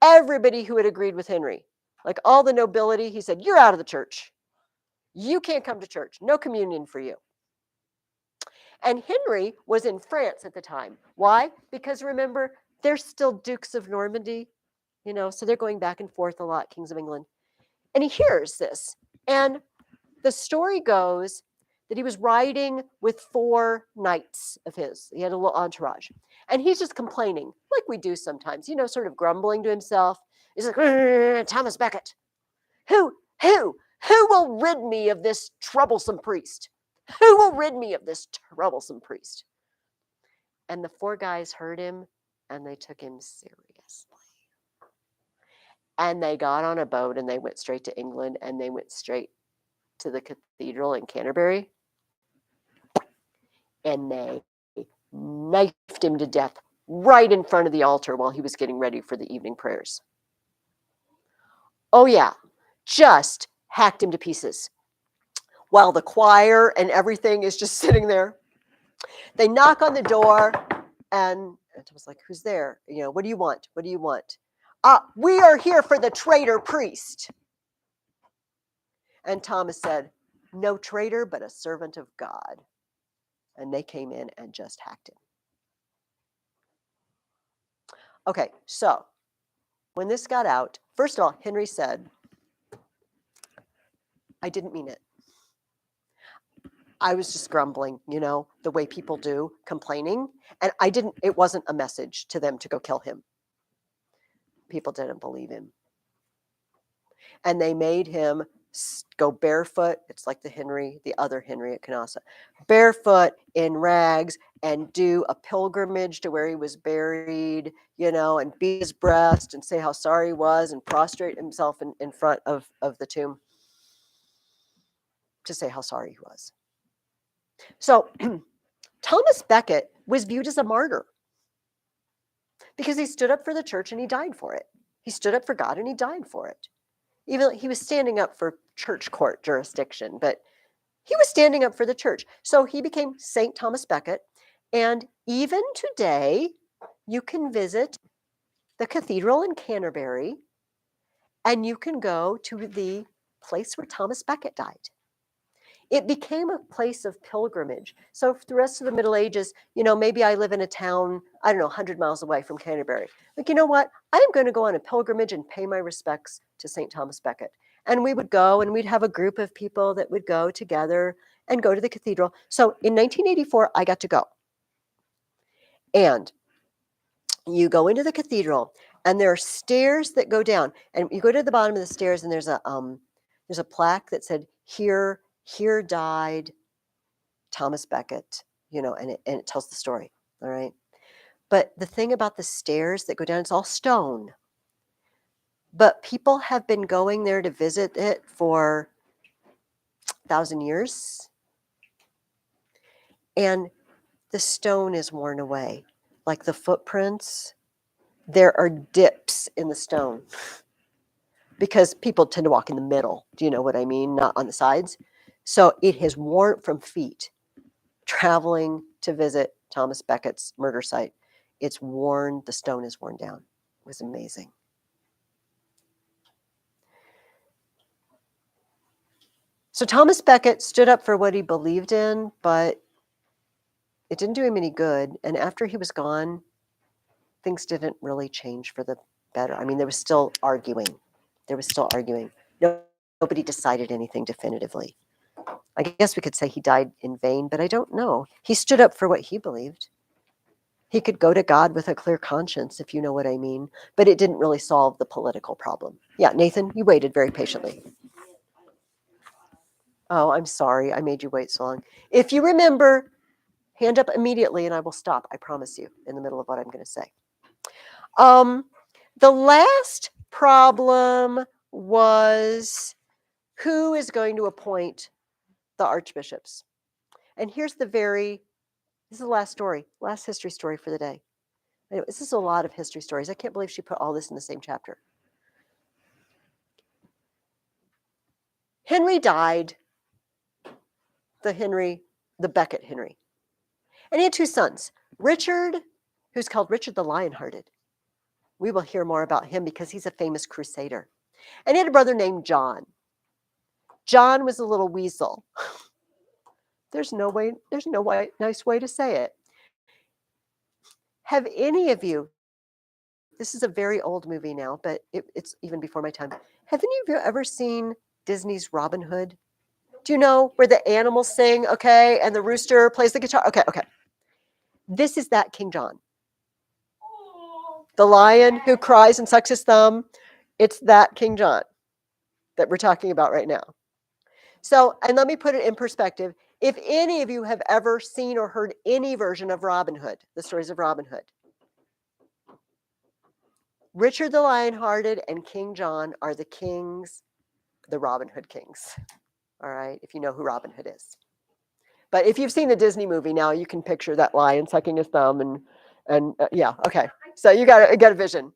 everybody who had agreed with Henry, like all the nobility, he said, "You're out of the church. You can't come to church. No communion for you." And Henry was in France at the time. Why? Because remember, they're still Dukes of Normandy, so they're going back and forth a lot, Kings of England. And he hears this. And the story goes that he was riding with 4 knights of his. He had a little entourage. And he's just complaining, like we do sometimes, sort of grumbling to himself. He's like, "Thomas Becket, who will rid me of this troublesome priest? Who will rid me of this troublesome priest?" And the 4 guys heard him and they took him seriously. And they got on a boat and they went straight to England and they went straight to the cathedral in Canterbury. And they knifed him to death right in front of the altar while he was getting ready for the evening prayers. Oh, yeah, just hacked him to pieces. While the choir and everything is just sitting there. They knock on the door and Thomas like, "Who's there? What do you want? What do you want?" "We are here for the traitor priest." And Thomas said, "No traitor, but a servant of God." And they came in and just hacked him. Okay, so when this got out, first of all, Henry said, "I didn't mean it. I was just grumbling, the way people do, complaining. And it wasn't a message to them to go kill him." People didn't believe him. And they made him go barefoot. It's like the other Henry at Canossa, barefoot in rags and do a pilgrimage to where he was buried, and beat his breast and say how sorry he was and prostrate himself in front of the tomb to say how sorry he was. So Thomas Becket was viewed as a martyr because he stood up for the church and he died for it. He stood up for God and he died for it. Even he was standing up for church court jurisdiction, but he was standing up for the church. So he became St. Thomas Becket. And even today, you can visit the cathedral in Canterbury and you can go to the place where Thomas Becket died. It became a place of pilgrimage. So for the rest of the Middle Ages, maybe I live in a town, 100 miles away from Canterbury. Like, you know what? I'm going to go on a pilgrimage and pay my respects to St. Thomas Becket. And we would go and we'd have a group of people that would go together and go to the cathedral. So in 1984, I got to go. And you go into the cathedral and there are stairs that go down. And you go to the bottom of the stairs and there's a plaque that said, Here died Thomas Becket, and it tells the story, all right? But the thing about the stairs that go down, it's all stone. But people have been going there to visit it for 1,000 years. And the stone is worn away. Like the footprints, there are dips in the stone. Because people tend to walk in the middle. Do you know what I mean? Not on the sides. So it has worn from feet. Traveling to visit Thomas Becket's murder site, it's worn, the stone is worn down. It was amazing. So Thomas Becket stood up for what he believed in, but it didn't do him any good. And after he was gone, things didn't really change for the better. I mean, there was still arguing. Nobody decided anything definitively. I guess we could say he died in vain, but I don't know. He stood up for what he believed. He could go to God with a clear conscience, if you know what I mean, but it didn't really solve the political problem. Yeah, Nathan, you waited very patiently. Oh, I'm sorry. I made you wait so long. If you remember, hand up immediately and I will stop, I promise you, in the middle of what I'm going to say. The last problem was who is going to appoint the archbishops? And here's this is the last history story for the day. Anyway, this is a lot of history stories. I can't believe she put all this in the same chapter. Henry died, the Becket Henry. And he had 2 sons, Richard, who's called Richard the Lionhearted, We will hear more about him because he's a famous crusader. And he had a brother named John. John was a little weasel. There's no nice way to say it. Have any of you, this is a very old movie now, but it's even before my time. Have any of you ever seen Disney's Robin Hood? Do you know where the animals sing, okay, and the rooster plays the guitar? Okay. This is that King John. The lion who cries and sucks his thumb, it's that King John that we're talking about right now. So, and let me put it in perspective. If any of you have ever seen or heard any version of Robin Hood, the stories of Robin Hood, Richard the Lionhearted and King John are the kings, the Robin Hood kings. All right, if you know who Robin Hood is. But if you've seen the Disney movie now, you can picture that lion sucking his thumb and yeah, okay. So you got a vision.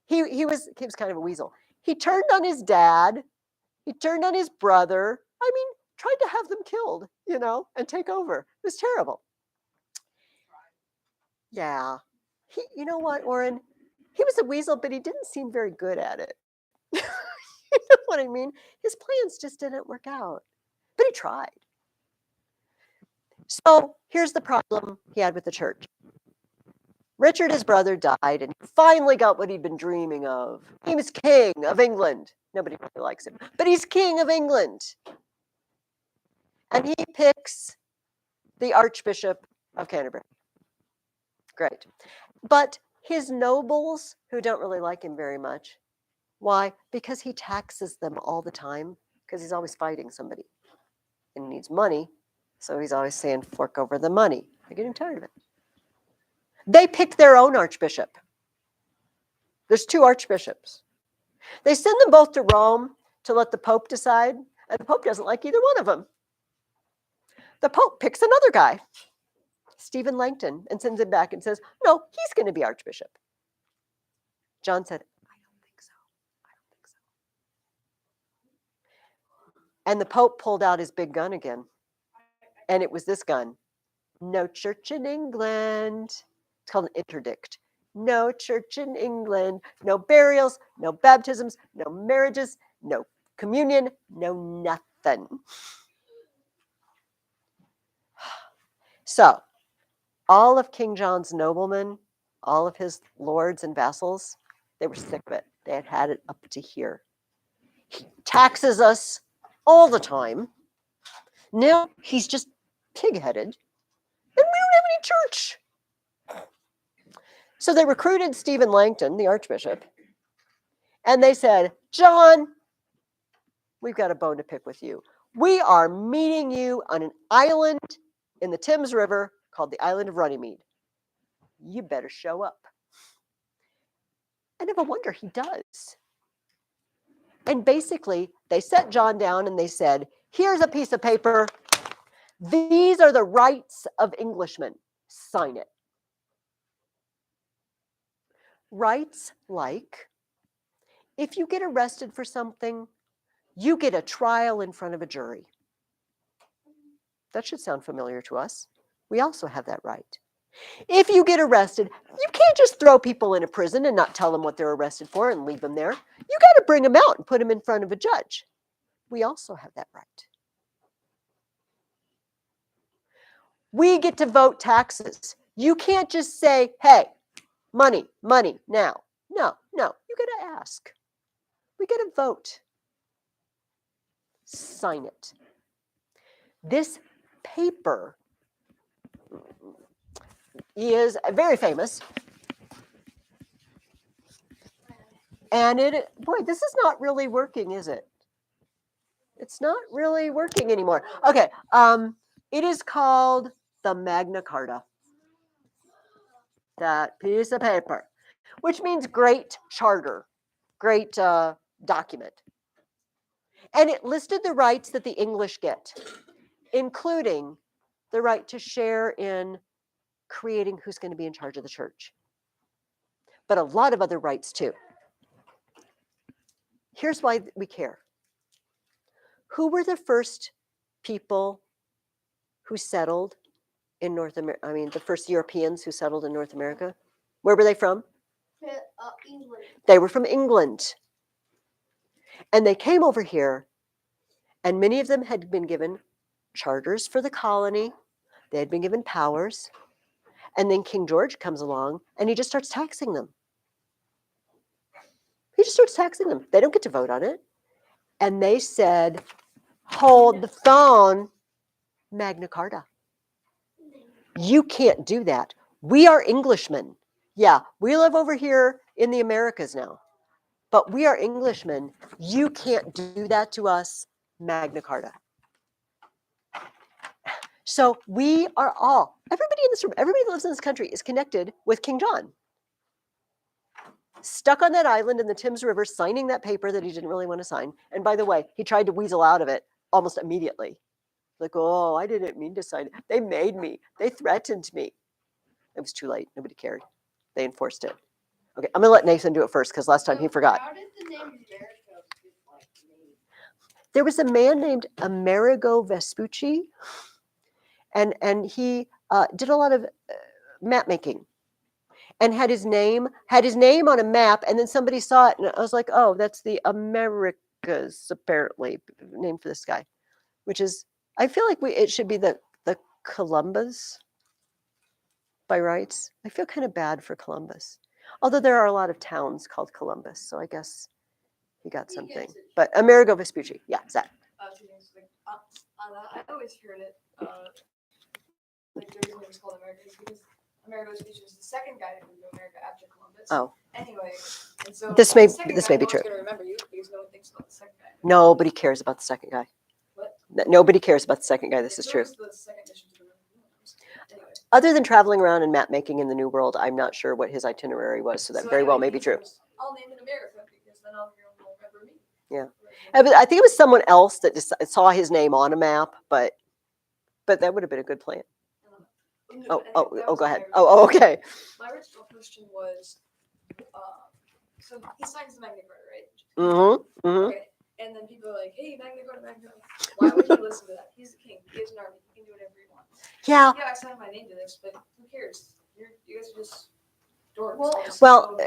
He was kind of a weasel. He turned on his dad. He turned on his brother. I mean, tried to have them killed, and take over. It was terrible. Yeah. You know what, Oren? He was a weasel, but he didn't seem very good at it. You know what I mean? His plans just didn't work out, but he tried. So here's the problem he had with the church. Richard, his brother, died, and he finally got what he'd been dreaming of. He was king of England. Nobody really likes him, but he's king of England. And he picks the Archbishop of Canterbury. Great. But his nobles, who don't really like him very much, why? Because he taxes them all the time, because he's always fighting somebody. And he needs money, so he's always saying, fork over the money. They're getting tired of it. They picked their own archbishop. There's 2 archbishops. They send them both to Rome to let the Pope decide, and the Pope doesn't like either one of them. The Pope picks another guy, Stephen Langton, and sends him back and says, no, he's going to be archbishop. John said, I don't think so. And the Pope pulled out his big gun again. And it was this gun. No church in England. It's called an interdict. No church in England. No burials, no baptisms, no marriages, no communion, no nothing. So, all of King John's noblemen, all of his lords and vassals, they were sick of it. They had had it up to here. He taxes us all the time. Now he's just pig-headed, and we don't have any church. So they recruited Stephen Langton, the archbishop, and they said, John, we've got a bone to pick with you. We are meeting you on an island in the Thames River called the island of Runnymede. You better show up. And of a wonder, he does. And basically, they set John down and they said, here's a piece of paper. These are the rights of Englishmen. Sign it. Rights like, if you get arrested for something, you get a trial in front of a jury. That should sound familiar to us. We also have that right. If you get arrested, you can't just throw people in a prison and not tell them what they're arrested for and leave them there. You got to bring them out and put them in front of a judge. We also have that right. We get to vote taxes. You can't just say, hey, money, now. No, you got to ask. We got to vote. Sign it. This paper is very famous. And boy, this is not really working, is it? It's not really working anymore. Okay, it is called the Magna Carta. That piece of paper, which means great charter, great document. And it listed the rights that the English get, including the right to share in creating who's going to be in charge of the church. But a lot of other rights too. Here's why we care. Who were the first people who settled in North America? I mean, the first Europeans who settled in North America? Where were they from? England. They were from England. And they came over here, and many of them had been given charters for the colony. They had been given powers. And then King George comes along and he just starts taxing them. He just starts taxing them. They don't get to vote on it. And they said, hold the phone, Magna Carta. You can't do that. We are Englishmen. Yeah, we live over here in the Americas now, but we are Englishmen. You can't do that to us, Magna Carta. So we are all, everybody in this room, everybody that lives in this country is connected with King John. Stuck on that island in the Thames River, signing that paper that he didn't really want to sign. And by the way, he tried to weasel out of it almost immediately. Like, oh, I didn't mean to sign it. They made me. They threatened me. It was too late. Nobody cared. They enforced it. Okay, I'm going to let Nathan do it first because last time he forgot. How did the name America get named? There was a man named Amerigo Vespucci, and he did a lot of map making. And had his name on a map, and then somebody saw it, and I was like, oh, that's the Americas, apparently, named for this guy, which is, I feel like it should be the Columbus by rights. I feel kind of bad for Columbus, although there are a lot of towns called Columbus, so I guess he got He something. gets it. But Amerigo Vespucci, yeah, Zach. Two things. I always heard it. Like the reason it was called America is because Amerigo Vespucci was the second guy to come to America after Columbus. Oh. Anyway, and so This may the second be guy, no true. one's gonna remember you because no one thinks about the second guy. Nobody cares about the second guy. What? Nobody cares about the second guy. This is So true. was the second mission to the moon. Anyway. Other than traveling around and map making in the New World, I'm not sure what his itinerary was, so that very well may be true. I'll name it America because then everyone will remember me. Yeah. I think it was someone else that just saw his name on a map, but that would have been a good plan. No, Oh, go ahead. America. Oh, okay. My original question was, so he signs the Magna Carta, right? Mm-hmm. Mm-hmm. Okay. And then people are like, hey, Magna Carta, Magna Carta. Why would he listen to that? He's the king. He has an army. He can do whatever he wants. Yeah. Yeah, I signed my name to this, but who cares? You guys are just dorks. Well,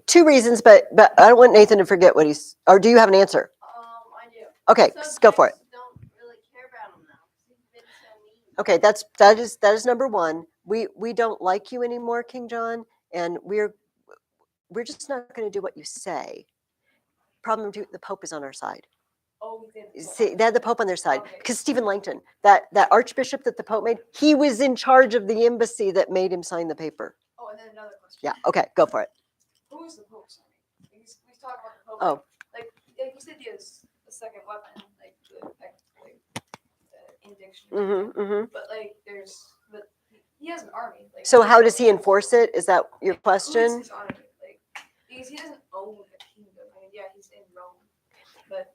two reasons, but I don't want Nathan to forget what he's. Or do you have an answer? I do. Okay, go for it. Some don't really care about him now. He's been so mean. Okay, that is number one. We don't like you anymore, King John, and we're just not going to do what you say. Problem two, the Pope is on our side. Oh, we did. See, they had the Pope on their side Okay. because Stephen Langton, that Archbishop that the Pope made, he was in charge of the embassy that made him sign the paper. Oh, and then another question. Yeah. Okay, go for it. Who is the Pope signing? We talk about the Pope. Oh. Like you said, he has a second weapon, like the indiction. Mm-hmm, mm-hmm. But he has an army. Like, So how does he enforce it? Is that your Who is question? his army? Like, because he doesn't own a kingdom. I mean, yeah, he's in Rome, but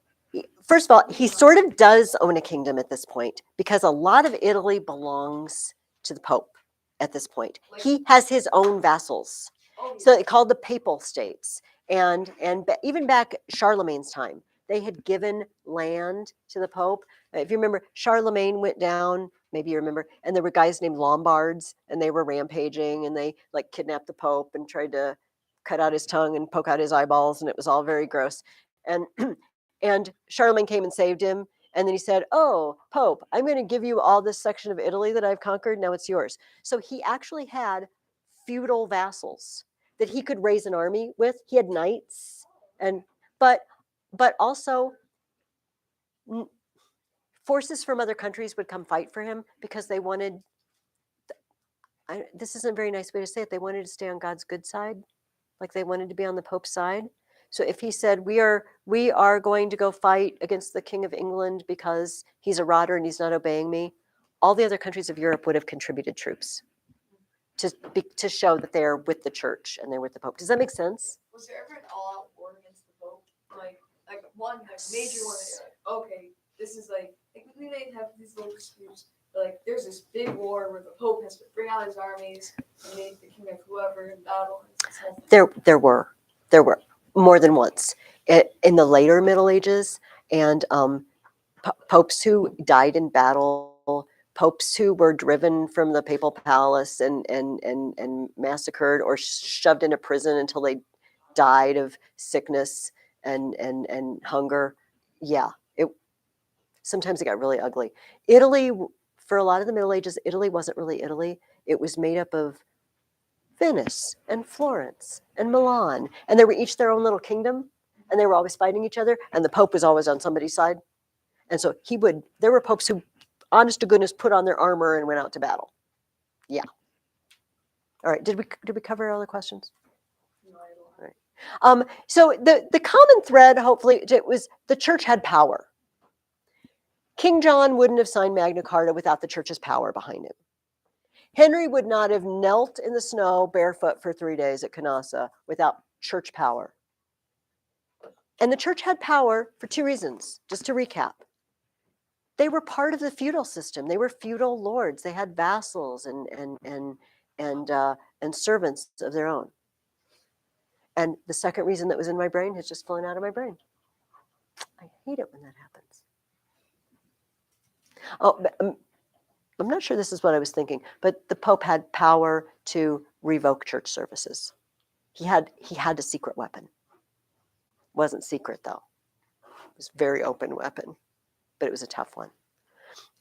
First of all, he sort of does own a kingdom at this point because a lot of Italy belongs to the Pope at this point. He has his own vassals. So they called the Papal States. And even back Charlemagne's time, they had given land to the Pope. If you remember, Charlemagne went down, maybe you remember, and there were guys named Lombards, and they were rampaging, and they like kidnapped the Pope and tried to cut out his tongue and poke out his eyeballs, and it was all very gross. And and Charlemagne came and saved him. And then he said, oh, Pope, I'm going to give you all this section of Italy that I've conquered. Now it's yours. So he actually had feudal vassals that he could raise an army with. He had knights, but also forces from other countries would come fight for him because they wanted, this isn't a very nice way to say it, they wanted to stay on God's good side. Like they wanted to be on the Pope's side. So if he said, we are going to go fight against the King of England because he's a rotter and he's not obeying me, all the other countries of Europe would have contributed troops to show that they're with the church and they're with the Pope. Does that make sense? was there ever an all-out war against the Pope? Like one major one. Like, okay, this is like we may have these little disputes, but like there's this big war where the Pope has to bring out his armies and make the king of whoever in battle. There were more than once in the later Middle Ages, and popes who died in battle popes who were driven from the papal palace and massacred or shoved into prison until they died of sickness and hunger. Yeah, sometimes it got really ugly. Italy, for a lot of the Middle Ages, Italy wasn't really Italy. It was made up of Venice and Florence and Milan, and they were each their own little kingdom, and they were always fighting each other, and the Pope was always on somebody's side. And so there were popes who, honest to goodness, put on their armor and went out to battle. Yeah. All right, did we cover all the questions? No, I don't. All right. So the common thread, hopefully, it was the church had power. King John wouldn't have signed Magna Carta without the church's power behind him. Henry would not have knelt in the snow barefoot for 3 days at Canossa without church power. And the church had power for 2 reasons, just to recap. They were part of the feudal system. They were feudal lords. They had vassals and servants of their own. And the second reason that was in my brain has just flown out of my brain. I hate it when that happens. Oh, I'm not sure this is what I was thinking, but the Pope had power to revoke church services. He had a secret weapon. Wasn't secret though. It was a very open weapon, but it was a tough one.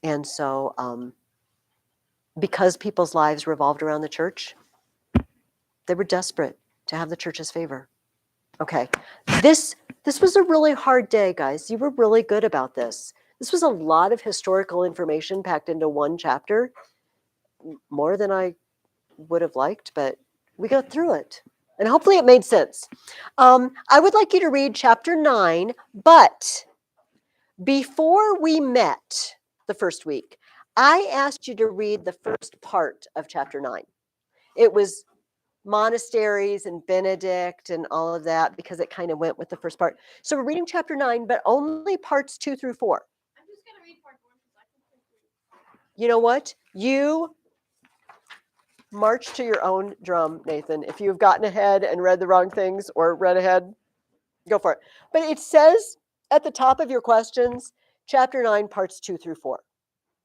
And so, because people's lives revolved around the church, they were desperate to have the church's favor. Okay, this was a really hard day, guys. You were really good about this. This was a lot of historical information packed into one chapter, more than I would have liked, but we got through it. And hopefully it made sense. I would like you to read chapter 9, but before we met the first week, I asked you to read the first part of chapter 9. It was monasteries and Benedict and all of that because it kind of went with the first part. So we're reading chapter 9, but only parts 2 through 4. I'm just gonna read part 1 because I can quickly. You know what? You march to your own drum, Nathan. If you've gotten ahead and read the wrong things or read ahead, go for it. But it says at the top of your questions, chapter 9, parts 2 through 4.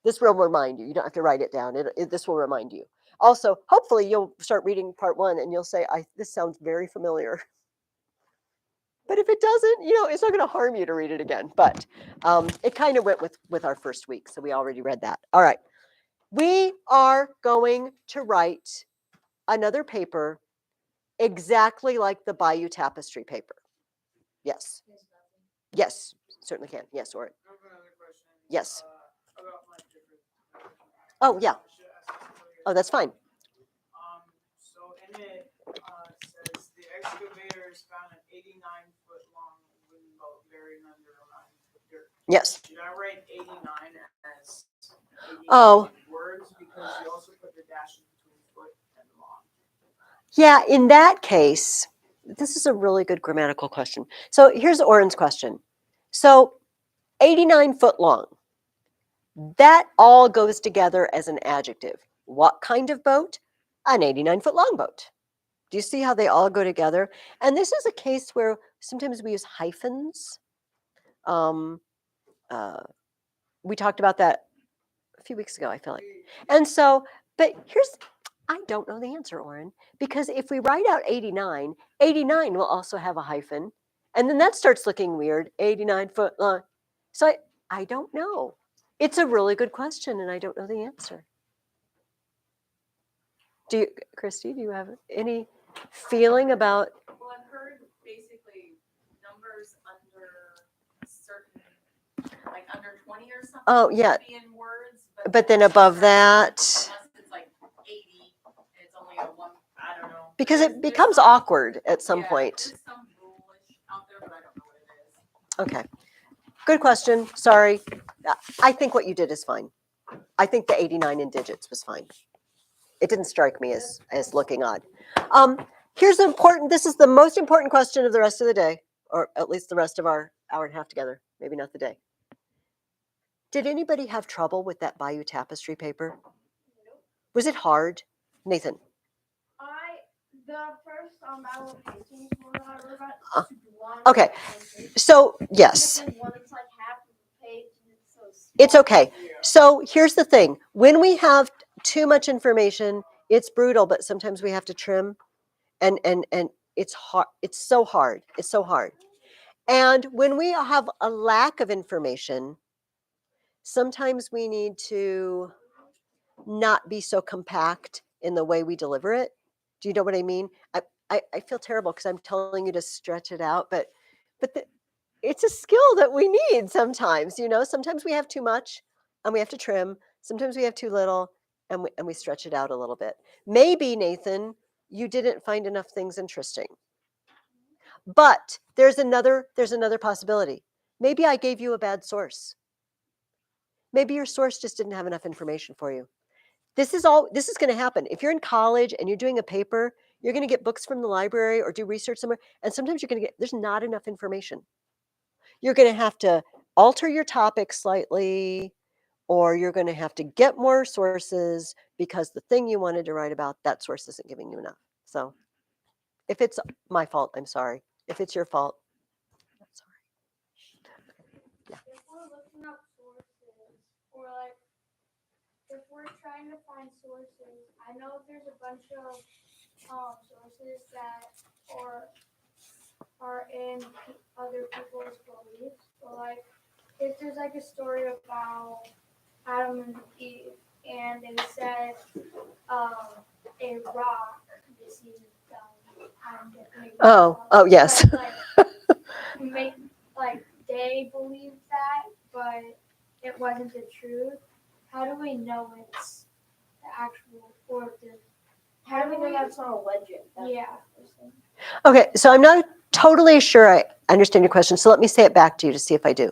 This will remind you. You don't have to write it down. This will remind you. Also, hopefully you'll start reading part 1 and you'll say, this sounds very familiar. But if it doesn't, it's not going to harm you to read it again. But it kind of went with our first week, so we already read that. All right. We are going to write another paper exactly like the Bayou Tapestry paper. Yes. Yes, certainly can. Yes, or I have another question. yes. About my different. Oh, yeah. I should ask this earlier. Oh, that's fine. So in it says the excavators found an 89-foot long wooden boat buried under a mountain of dirt. Yes. Should I write 89 as 89 Oh. words because you also put the dash in between foot and long? Yeah, in that case, this is a really good grammatical question. So here's Oren's question. So 89 foot long. That all goes together as an adjective. What kind of boat? An 89-foot long boat. Do you see how they all go together? And this is a case where sometimes we use hyphens. We talked about that a few weeks ago, I feel like. And so, but I don't know the answer, Oren, because if we write out 89, 89 will also have a hyphen. And then that starts looking weird, 89-foot long. So I don't know. It's a really good question, and I don't know the answer. Christy, do you have any feeling about? Well, I've heard basically numbers under certain, like under 20 or something. Oh, yeah. Be in words, But then above that, unless it's like 80, and it's only a one. I don't know. because it becomes awkward at some point. There's some rule-ish out there, but I don't know what it is. Okay. Good question. Sorry. I think what you did is fine. I think the 89 in digits was fine. It didn't strike me as looking odd. This is the most important question of the rest of the day, or at least the rest of our hour and a half together, maybe not the day. Did anybody have trouble with that Bayou Tapestry paper? Nope. Was it hard? Nathan? The first battle of Hastings one I wrote about super long. Okay. So, yes. One, it's like half of the page and it's so small. It's okay. Yeah. So here's the thing. When we have too much information, it's brutal, but sometimes we have to trim and it's hard. It's so hard. It's so hard. And when we have a lack of information, sometimes we need to not be so compact in the way we deliver it. Do you know what I mean? I feel terrible because I'm telling you to stretch it out, but it's a skill that we need sometimes. Sometimes we have too much and we have to trim. Sometimes we have too little and we stretch it out a little bit. Maybe, Nathan, you didn't find enough things interesting. But there's another possibility. Maybe I gave you a bad source. Maybe your source just didn't have enough information for you. This is going to happen. If you're in college and you're doing a paper, you're going to get books from the library or do research somewhere, and sometimes there's not enough information. You're going to have to alter your topic slightly, or you're going to have to get more sources because the thing you wanted to write about, that source isn't giving you enough. So if it's my fault, I'm sorry. If it's your fault, I'm sorry. If we're looking up sources, or like if we're trying to find sources, I know there's a bunch of sources that are in other people's beliefs. So like if there's like a story about Adam and Eve, and they said a rock deceived Adam and Eve. Oh, yes. But, like they believed that, but it wasn't the truth. How do we know it's the actual or the? How do we know that's not a legend? Yeah. Okay, so I'm not totally sure I understand your question, so let me say it back to you to see if I do.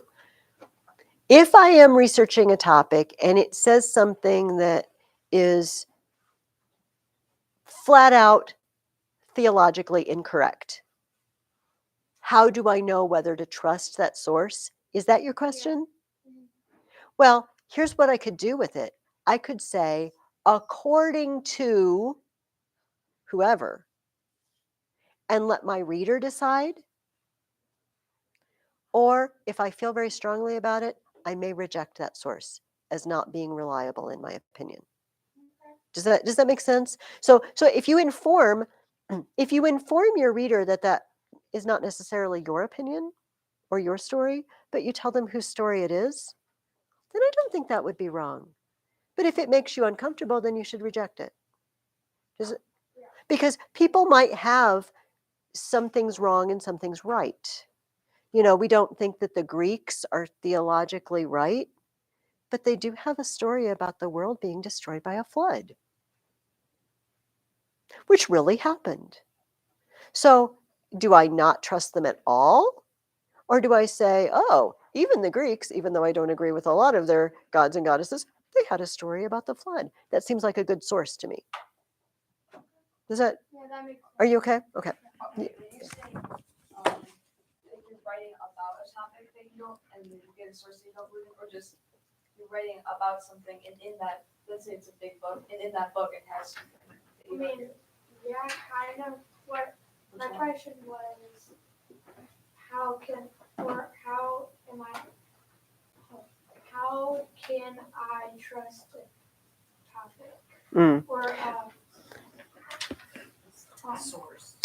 If I am researching a topic and it says something that is flat out theologically incorrect, how do I know whether to trust that source? Is that your question? Yeah. Well, here's what I could do with it. I could say, according to whoever, and let my reader decide. Or if I feel very strongly about it, I may reject that source as not being reliable in my opinion. Does that make sense? So if you inform your reader that is not necessarily your opinion or your story, but you tell them whose story it is, then I don't think that would be wrong. But if it makes you uncomfortable, then you should reject it. Does it? Because people might have some things wrong and some things right. We don't think that the Greeks are theologically right, but they do have a story about the world being destroyed by a flood, which really happened. So, do I not trust them at all? Or do I say, oh, even the Greeks, even though I don't agree with a lot of their gods and goddesses, they had a story about the flood. That seems like a good source to me. Does that? Yeah, that makes sense. Are you okay? Okay. Okay, when you say if you're writing about a topic that you don't, and then you get a source that you don't believe in, or just you're writing about something, and in that, let's say it's a big book, and in that book it has something that I you mean, yeah, kind of. What my question was, how can I trust a topic or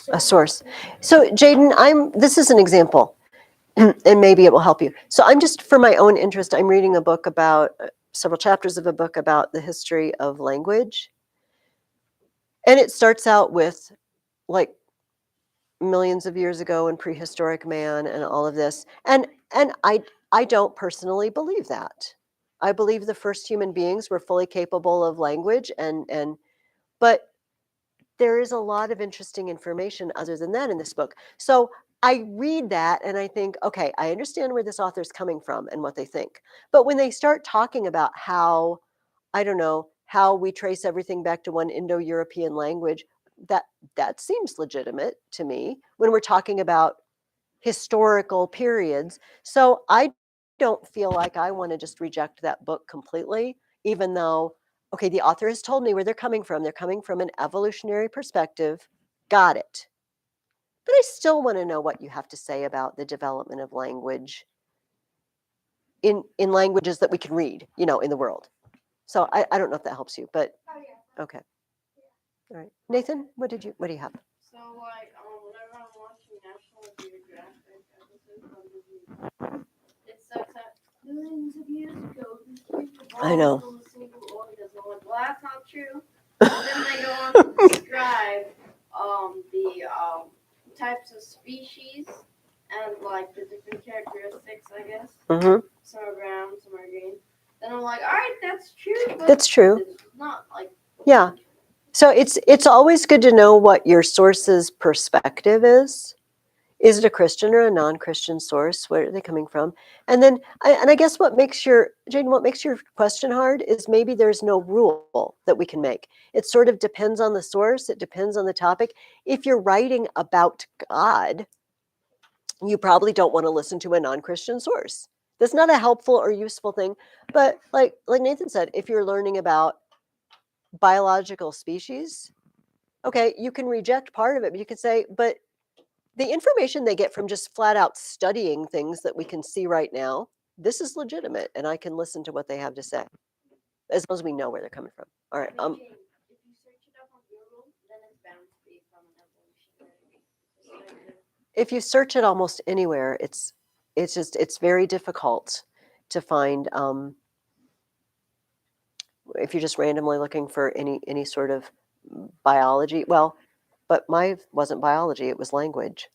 A source. So, Jaden, this is an example, and maybe it will help you. So, I'm just, for my own interest, I'm reading a book about several chapters of a book about the history of language. And it starts out with like millions of years ago and prehistoric man and all of this. And I don't personally believe that. I believe the first human beings were fully capable of language but there is a lot of interesting information other than that in this book. So I read that and I think, okay, I understand where this author is coming from and what they think. But when they start talking about how, I don't know, how we trace everything back to one Indo-European language, that seems legitimate to me when we're talking about historical periods. So I don't feel like I want to just reject that book completely, even though, okay, the author has told me where they're coming from. They're coming from an evolutionary perspective. Got it. But I still want to know what you have to say about the development of language in languages that we can read, you know, in the world. So I don't know if that helps you, but Oh yeah. okay. All right. Nathan, what do you have? So like whenever I'm watching National Geographic episodes on Disney, it says that millions of years ago these creatures I know. evolved from a single organism. I'm like, well, that's not true. And then they go on to describe the types of species and like the different characteristics, I guess. Mm-hmm. Some are brown, some are green. Then I'm like, all right, that's true. But That's true. it's not like. Yeah. So it's always good to know what your source's perspective is. Is it a Christian or a non-Christian source? Where are they coming from? And then, I guess what makes your question hard is maybe there's no rule that we can make. It sort of depends on the source. It depends on the topic. If you're writing about God, you probably don't want to listen to a non-Christian source. That's not a helpful or useful thing. But like Nathan said, if you're learning about biological species, okay, you can reject part of it, but you can say, but the information they get from just flat out studying things that we can see right now, this is legitimate, and I can listen to what they have to say, as long as we know where they're coming from. All right. If you search it up on Google, then it's bound to be from an evolutionary perspective. If you search it almost anywhere, it's very difficult to find. If you're just randomly looking for any sort of biology, well, but mine wasn't biology; it was language.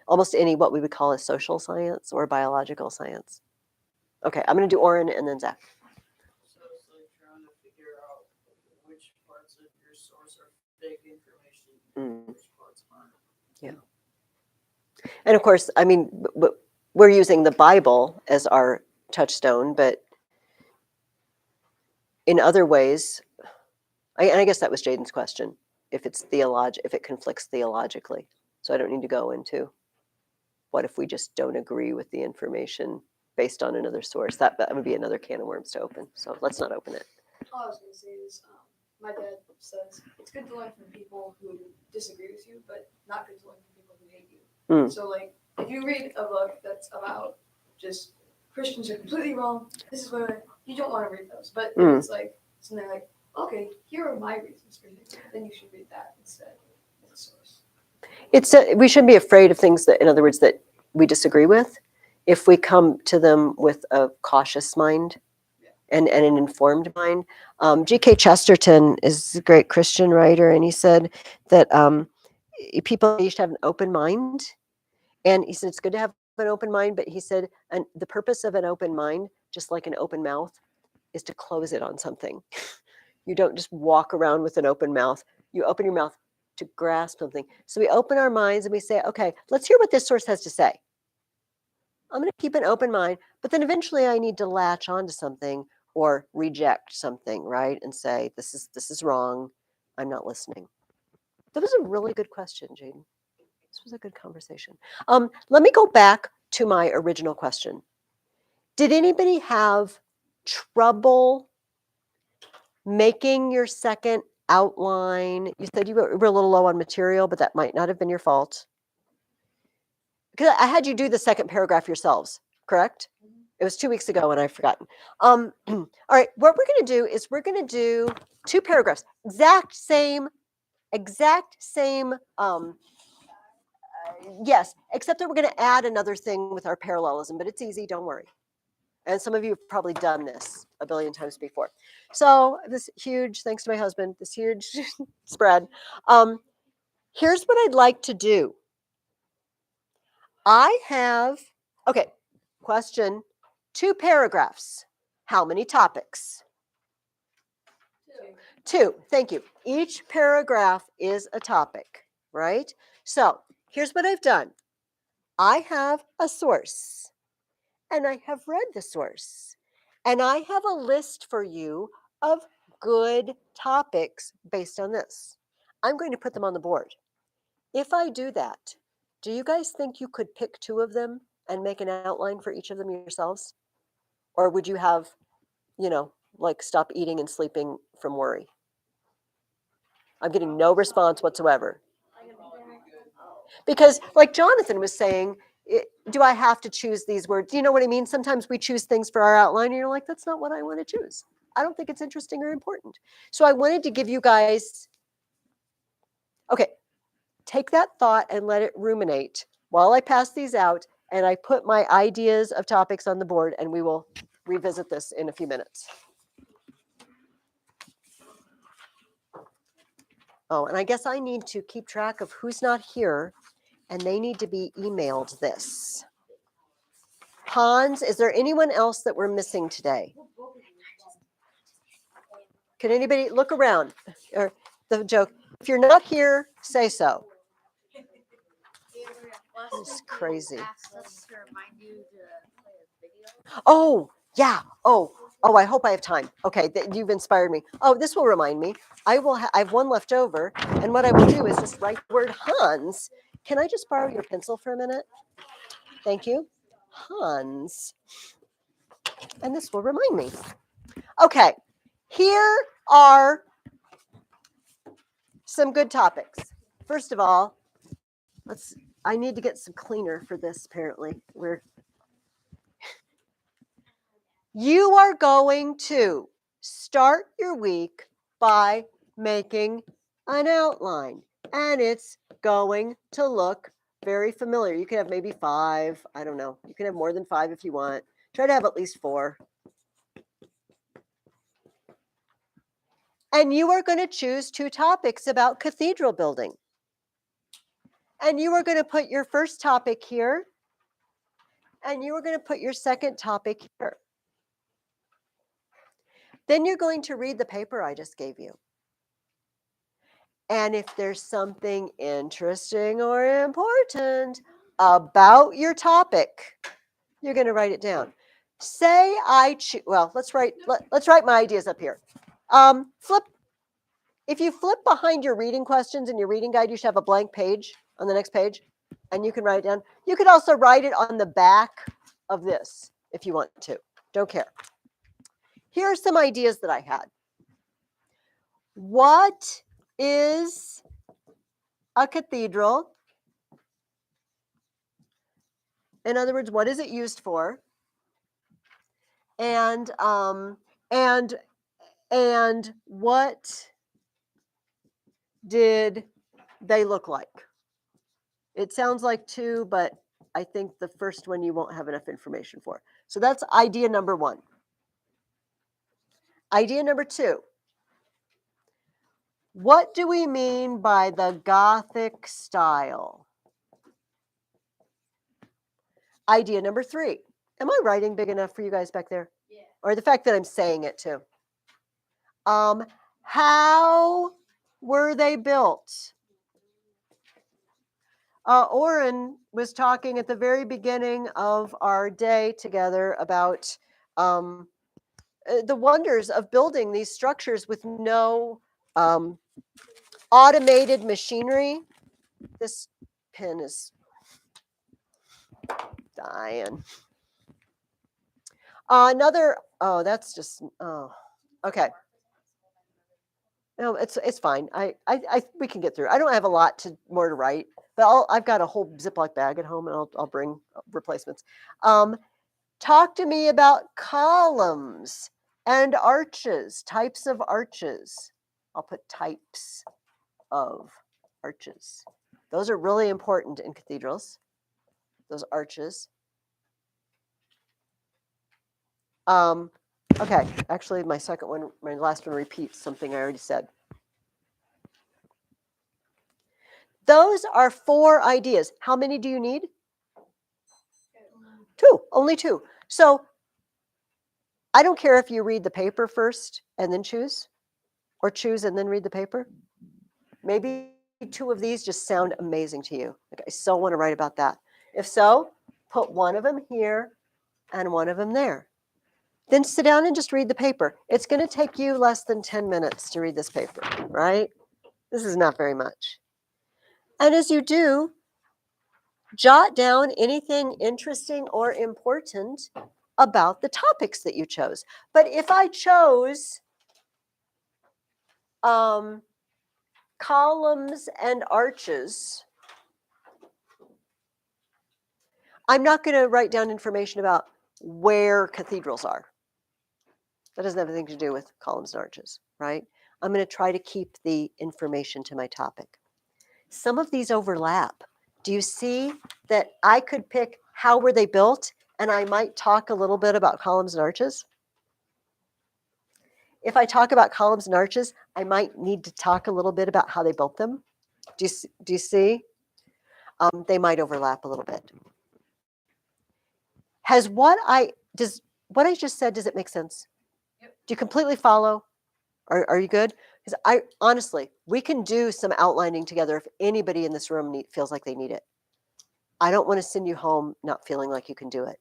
Almost any what we would call a social science or biological science. Okay, I'm going to do Oren and then Zach. So it's like trying to figure out which parts of your source are fake information and which parts aren't. Yeah. And of course, I mean, we're using the Bible as our touchstone, but in other ways, and I guess that was Jaden's question, if it conflicts theologically. So I don't need to go into what if we just don't agree with the information based on another source. That would be another can of worms to open. So let's not open it. All I was gonna say is, my dad says it's good to learn from people who disagree with you, but not good to learn from people who hate you. Mm. So like, if you read a book that's about just Christians are completely wrong, this is where you don't want to read those. But if it's like something like, okay, here are my reasons for this, then you should read that instead as a source. We shouldn't be afraid of things that, in other words, that we disagree with. If we come to them with a cautious mind and an informed mind. G.K. Chesterton is a great Christian writer, and he said that people need to have an open mind. And he said it's good to have an open mind, but he said the purpose of an open mind, just like an open mouth, is to close it on something. You don't just walk around with an open mouth. You open your mouth to grasp something. So we open our minds and we say, okay, let's hear what this source has to say. I'm going to keep an open mind, but then eventually I need to latch onto something or reject something, right? And say, this is wrong. I'm not listening. That was a really good question, Jaden. This was a good conversation. Let me go back to my original question. Did anybody have trouble making your second outline? You said you were a little low on material, but that might not have been your fault. Because I had you do the second paragraph yourselves, correct? It was 2 weeks ago and I've forgotten. All right, what we're going to do is we're going to do 2 paragraphs, exact same, yes, except that we're going to add another thing with our parallelism, but it's easy, don't worry. And some of you have probably done this a billion times before. So this huge, thanks to my husband, this huge spread. Here's what I'd like to do. I have, okay, question, 2 paragraphs. How many topics? 2, thank you. Each paragraph is a topic, right? So here's what I've done. I have a source, and I have read the source, and I have a list for you of good topics based on this. I'm going to put them on the board. If I do that, do you guys think you could pick 2 of them and make an outline for each of them yourselves? Or would you have, like stop eating and sleeping from worry? I'm getting no response whatsoever. Because like Jonathan was saying, do I have to choose these words? Do you know what I mean? Sometimes we choose things for our outline and you're like, that's not what I want to choose. I don't think it's interesting or important. So I wanted to give you guys, okay, take that thought and let it ruminate while I pass these out and I put my ideas of topics on the board, and we will revisit this in a few minutes. Oh, and I guess I need to keep track of who's not here, and they need to be emailed this. Hans, is there anyone else that we're missing today? Can anybody look around? Or the joke, if you're not here, say so. It's crazy. Asked us to remind you to play a video. Oh, yeah. Oh, I hope I have time. Okay, you've inspired me. Oh, this will remind me. I have one left over, and what I will do is just write the word Hans. Can I just borrow your pencil for a minute? Thank you. Hans. And this will remind me. Okay, here are some good topics. First of all, I need to get some cleaner for this, apparently. You are going to start your week by making an outline, and it's going to look very familiar. You can have maybe 5. I don't know. You can have more than 5 if you want. Try to have at least 4. And you are going to choose 2 topics about cathedral building. And you are going to put your first topic here, and you are going to put your second topic here. Then you're going to read the paper I just gave you. And if there's something interesting or important about your topic, you're going to write it down. Say I choose, well, let's write my ideas up here. If you flip behind your reading questions in your reading guide, you should have a blank page on the next page, and you can write it down. You could also write it on the back of this if you want to. Don't care. Here are some ideas that I had. What is a cathedral? In other words, what is it used for? And what did they look like? It sounds like 2, but I think the first one you won't have enough information for. So that's idea number 1. Idea number 2. What do we mean by the Gothic style? Idea number 3. Am I writing big enough for you guys back there? Yeah. Or the fact that I'm saying it too? How were they built? Oren was talking at the very beginning of our day together about the wonders of building these structures with no automated machinery. This pen is dying. That's just, okay. No, it's fine. We can get through. I don't have a lot more to write, but I've got a whole Ziploc bag at home, and I'll bring replacements. Talk to me about columns and arches, types of arches. I'll put types of arches. Those are really important in cathedrals, those arches. Okay, actually my last one repeats something I already said. Those are 4 ideas. How many do you need? 2, only 2. So I don't care if you read the paper first and then choose, or choose and then read the paper. Maybe 2 of these just sound amazing to you. Like, I so want to write about that. If so, put one of them here and one of them there. Then sit down and just read the paper. It's going to take you less than 10 minutes to read this paper, right? This is not very much. And as you do, jot down anything interesting or important about the topics that you chose. But if I chose columns and arches, I'm not going to write down information about where cathedrals are. That doesn't have anything to do with columns and arches, right? I'm going to try to keep the information to my topic. Some of these overlap. Do you see that I could pick how were they built, and I might talk a little bit about columns and arches? If I talk about columns and arches, I might need to talk a little bit about how they built them. Do you see? They might overlap a little bit. Does what I just said, does it make sense? Yep. Do you completely follow? Are you good? Because honestly, we can do some outlining together if anybody in this room feels like they need it. I don't want to send you home not feeling like you can do it.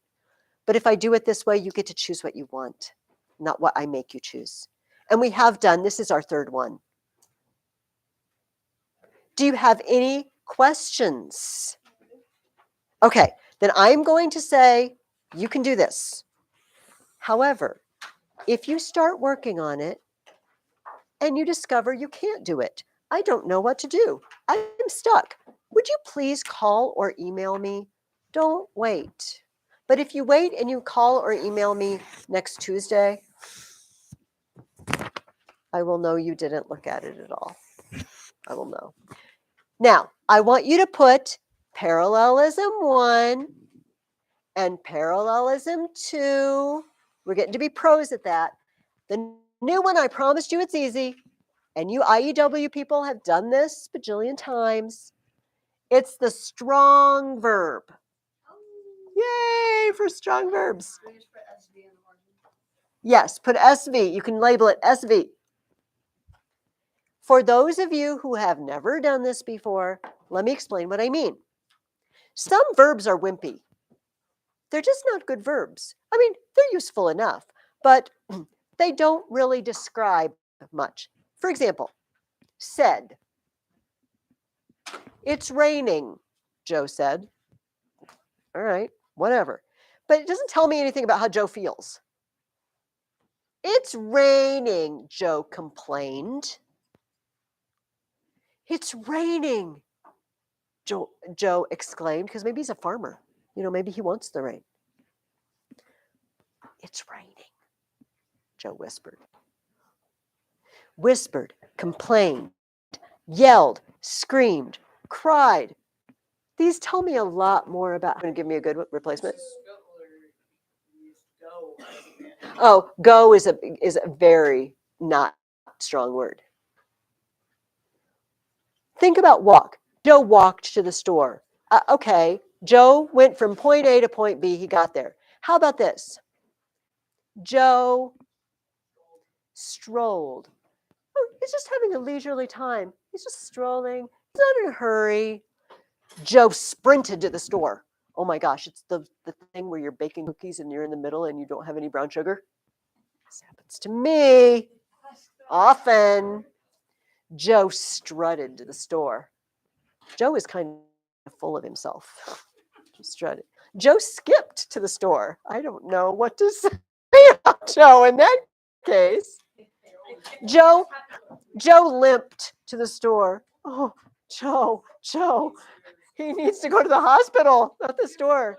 But if I do it this way, you get to choose what you want, not what I make you choose. And we have done, this is our third one. Do you have any questions? Okay, then I'm going to say, you can do this. However, if you start working on it and you discover you can't do it, I don't know what to do. I'm stuck. Would you please call or email me? Don't wait. But if you wait and you call or email me next Tuesday, I will know you didn't look at it at all. I will know. Now, I want you to put parallelism 1 and parallelism 2. We're getting to be pros at that. The new one, I promised you it's easy. And you IEW people have done this bajillion times. It's the strong verb. Yay for strong verbs. We just put SV in the margin. Yes, put SV. You can label it SV. For those of you who have never done this before, let me explain what I mean. Some verbs are wimpy. They're just not good verbs. I mean, they're useful enough, but they don't really describe much. For example, said. It's raining, Joe said. All right, whatever. But it doesn't tell me anything about how Joe feels. It's raining, Joe complained. It's raining, Joe exclaimed, because maybe he's a farmer. Maybe he wants the rain. It's raining, Joe whispered. Whispered, complained, yelled, screamed, cried. These tell me a lot more about. Going to give me a good replacement? Oh, go is a very not strong word. Think about walk. Joe walked to the store. Okay, Joe went from point A to point B. He got there. How about this? Joe strolled. Oh, he's just having a leisurely time. He's just strolling. He's not in a hurry. Joe sprinted to the store. Oh my gosh, it's the thing where you're baking cookies and you're in the middle and you don't have any brown sugar. This happens to me often. Joe strutted to the store. Joe is kind of full of himself. Strutted. Joe skipped to the store. I don't know what to say about Joe in that case. Joe limped to the store. Oh, Joe, he needs to go to the hospital, not the store.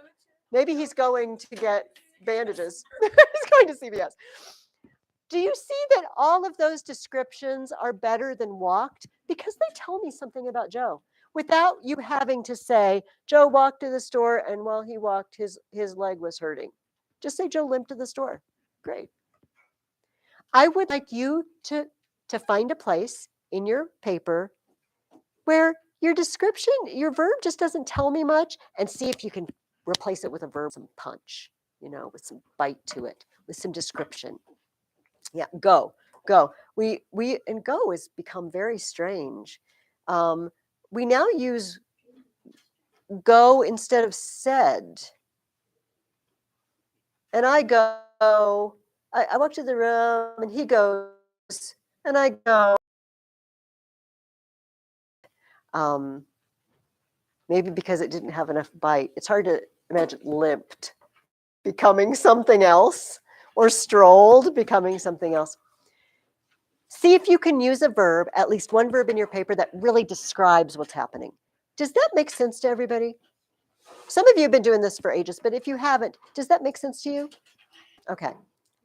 Maybe he's going to get bandages. He's going to CVS. Do you see that all of those descriptions are better than walked? Because they tell me something about Joe without you having to say, Joe walked to the store and while he walked, his leg was hurting. Just say Joe limped to the store. Great. I would like you to find a place in your paper where your description, your verb just doesn't tell me much, and see if you can replace it with a verb, some punch, with some bite to it, with some description. Yeah, go. And go has become very strange. We now use go instead of said. And I go, I walk to the room and he goes, and I go. Maybe because it didn't have enough bite. It's hard to imagine limped becoming something else or strolled becoming something else. See if you can use a verb, at least one verb in your paper that really describes what's happening. Does that make sense to everybody? Some of you have been doing this for ages, but if you haven't, does that make sense to you? Okay.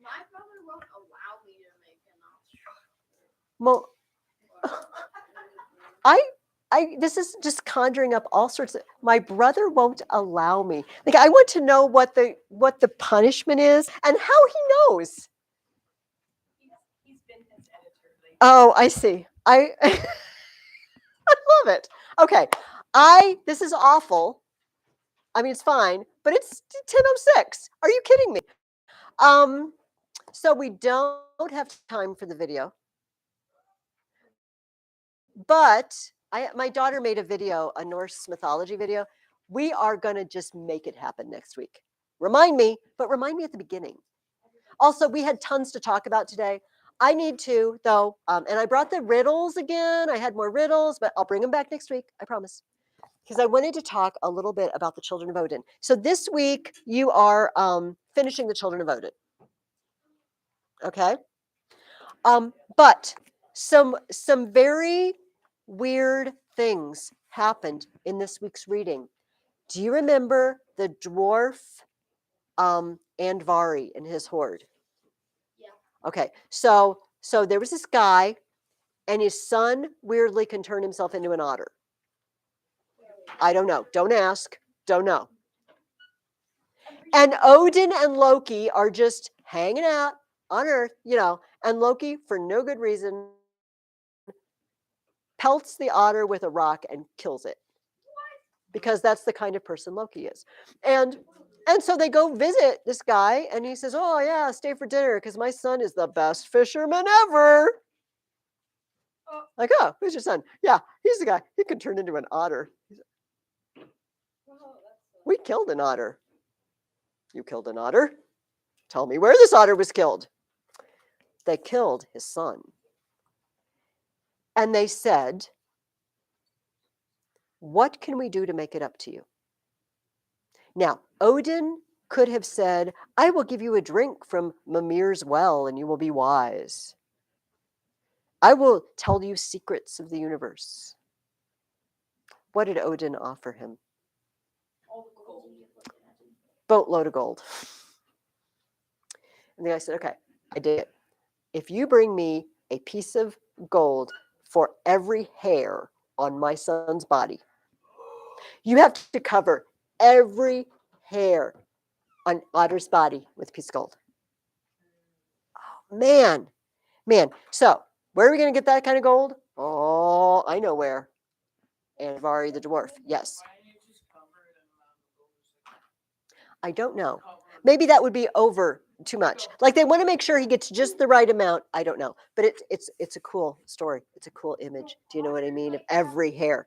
My brother won't allow me to make an Well, this is just conjuring up all sorts of. My brother won't allow me. Like I want to know what the punishment is and how he knows. He's been his editor lately. Oh, I see. I I love it. Okay. This is awful. I mean, it's fine, but it's 10:06. Are you kidding me? So we don't have time for the video. But my daughter made a video, a Norse mythology video. We are going to just make it happen next week. Remind me, but remind me at the beginning. Also, we had tons to talk about today. I need to, though, and I brought the riddles again. I had more riddles, but I'll bring them back next week. I promise. Because I wanted to talk a little bit about the children of Odin. So this week, you are finishing the children of Odin. Okay? But some very weird things happened in this week's reading. Do you remember the dwarf Andvari and his horde? Yeah. Okay, so there was this guy, and his son weirdly can turn himself into an otter. I don't know. Don't ask. Don't know. And Odin and Loki are just hanging out on Earth, and Loki, for no good reason, pelts the otter with a rock and kills it. Because that's the kind of person Loki is. And so they go visit this guy, and he says, "Oh yeah, stay for dinner because my son is the best fisherman ever." Like, "Oh, who's your son?" "Yeah, he's the guy. He could turn into an otter." "We killed an otter." "You killed an otter? Tell me where this otter was killed." They killed his son. And they said, "What can we do to make it up to you?" Now, Odin could have said, "I will give you a drink from Mimir's well and you will be wise. I will tell you secrets of the universe." What did Odin offer him? Boatload of gold. And the guy said, "Okay, I did it. If you bring me a piece of gold for every hair on my son's body, you have to cover every hair on Otter's body with a piece of gold." Oh, man. So where are we going to get that kind of gold? Oh, I know where. Andvari the dwarf. Yes. I don't know. Maybe that would be over too much. Like they want to make sure he gets just the right amount. I don't know. But it's a cool story. It's a cool image. Do you know what I mean? Of every hair.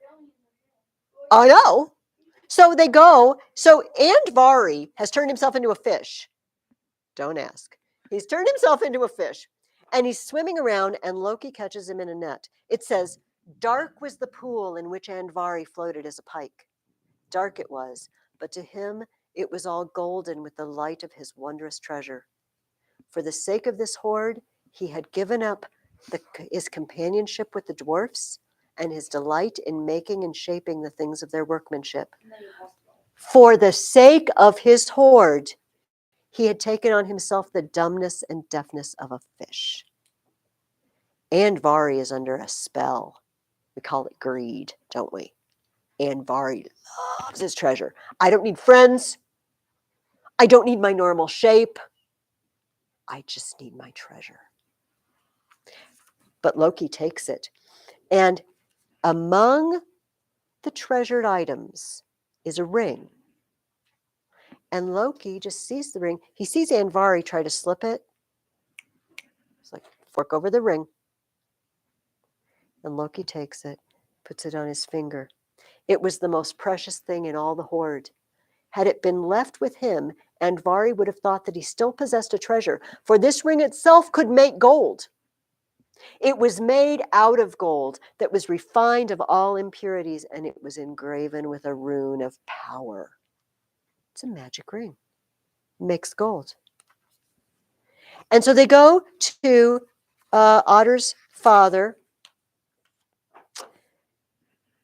I know. So they go. So Andvari has turned himself into a fish. Don't ask. He's turned himself into a fish. And he's swimming around, and Loki catches him in a net. It says, "Dark was the pool in which Andvari floated as a pike. Dark it was, but to him it was all golden with the light of his wondrous treasure. For the sake of this hoard, he had given up his companionship with the dwarfs and his delight in making and shaping the things of their workmanship. For the sake of his hoard, he had taken on himself the dumbness and deafness of a fish. Andvari is under a spell. We call it greed, don't we? Andvari loves his treasure. I don't need friends. I don't need my normal shape. I just need my treasure." But Loki takes it. And among the treasured items is a ring. And Loki just sees the ring. He sees Andvari try to slip it. It's like, fork over the ring. And Loki takes it, puts it on his finger. It was the most precious thing in all the hoard. Had it been left with him, Andvari would have thought that he still possessed a treasure, for this ring itself could make gold. It was made out of gold that was refined of all impurities, and it was engraven with a rune of power. It's a magic ring. Makes gold. And so they go to Otter's father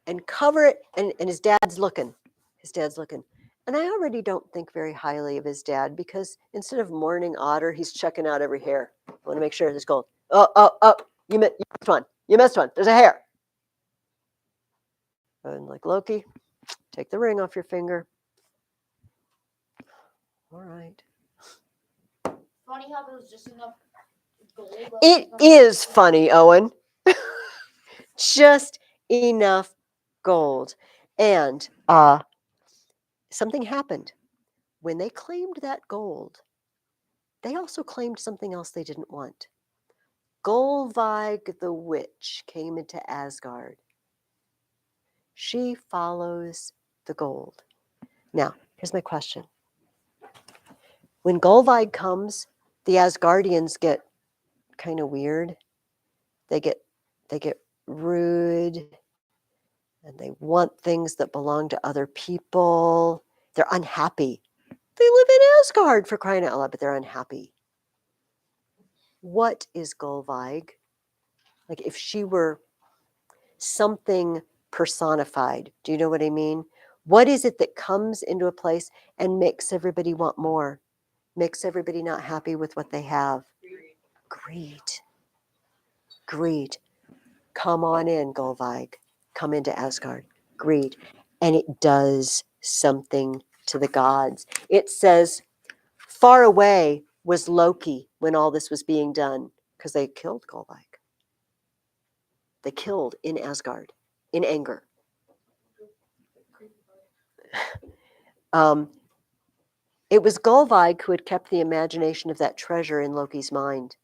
and cover it, and his dad's looking. And I already don't think very highly of his dad because instead of mourning Otter, he's checking out every hair. I want to make sure there's gold. Oh, you missed one. You missed one. There's a hair. And like Loki, take the ring off your finger. All right. Funny how there was just enough gold. It is funny, Owen. Just enough gold. And something happened. When they claimed that gold, they also claimed something else they didn't want. Golveig the witch came into Asgard. She follows the gold. Now, here's my question. When Golveig comes, the Asgardians get kind of weird. They get rude, and they want things that belong to other people. They're unhappy. They live in Asgard, for crying out loud, but they're unhappy. What is Golveig? Like if she were something personified. Do you know what I mean? What is it that comes into a place and makes everybody want more? Makes everybody not happy with what they have? Greed. Greed. Come on in, Golveig. Come into Asgard. Greed. And it does something to the gods. It says, far away was Loki when all this was being done, because they killed Golveig. They killed in Asgard, in anger. It was Golveig who had kept the imagination of that treasure in Loki's mind.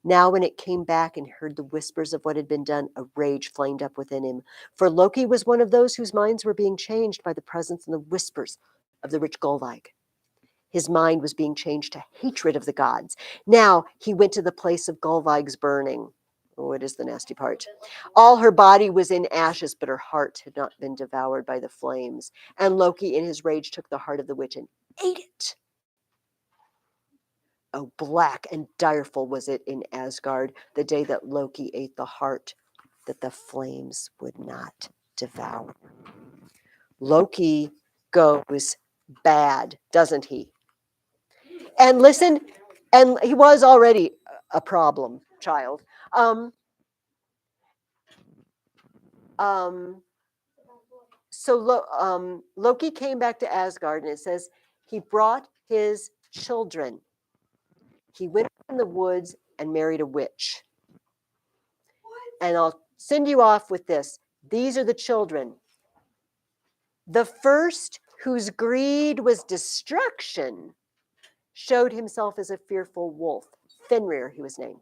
Now, when it came back and heard the whispers of what had been done, a rage flamed up within him. For Loki was one of those whose minds were being changed by the presence and the whispers of the rich Golveig. His mind was being changed to hatred of the gods. Now he went to the place of Golveig's burning. Oh, it is the nasty part. All her body was in ashes, but her heart had not been devoured by the flames. And Loki, in his rage, took the heart of the witch and ate it. Oh, black and direful was it in Asgard the day that Loki ate the heart that the flames would not devour. Loki goes bad, doesn't he? And listen, and he was already a problem child. So Loki came back to Asgard, and it says he brought his children. He went in the woods and married a witch. And I'll send you off with this. These are the children. The first, whose greed was destruction, showed himself as a fearful wolf. Fenrir, he was named.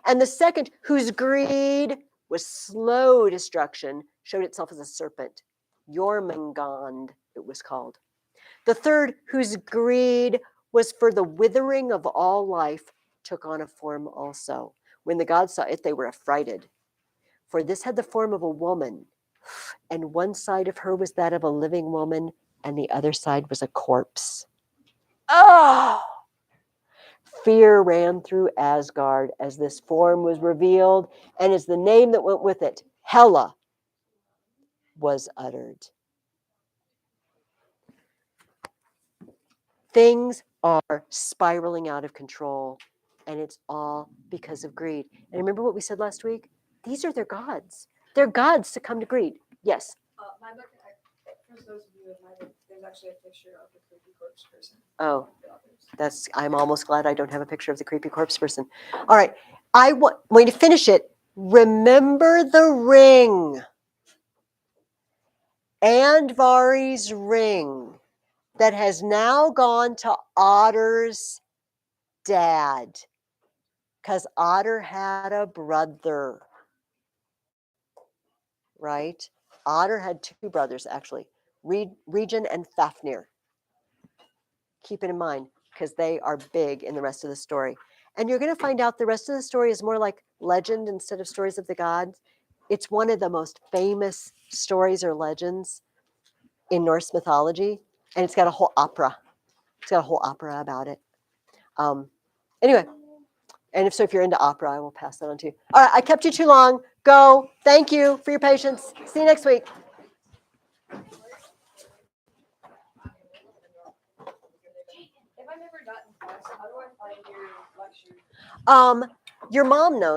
And the second, whose greed was slow destruction, showed itself as a serpent. Jormungand, it was called. The third, whose greed was for the withering of all life, took on a form also. When the gods saw it, they were affrighted. For this had the form of a woman, and one side of her was that of a living woman, and the other side was a corpse. Oh! Fear ran through Asgard as this form was revealed, and as the name that went with it, Hela, was uttered. Things are spiraling out of control, and it's all because of greed. And remember what we said last week? These are their gods. Their gods succumb to greed. Yes. My book, for those of you in my book, there's actually a picture of the creepy corpse person. Oh, I'm almost glad I don't have a picture of the creepy corpse person. All right. I'm going to finish it. Remember the ring. Andvari's ring that has now gone to Otter's dad. Because Otter had a brother. Right? Otter had two brothers, actually. Regin and Fafnir. Keep it in mind, because they are big in the rest of the story. And you're going to find out the rest of the story is more like legend instead of stories of the gods. It's one of the most famous stories or legends in Norse mythology, and it's got a whole opera. It's got a whole opera about it. Anyway, and if you're into opera, I will pass that on to you. All right, I kept you too long. Go. Thank you for your patience. See you next week. Your mom knows.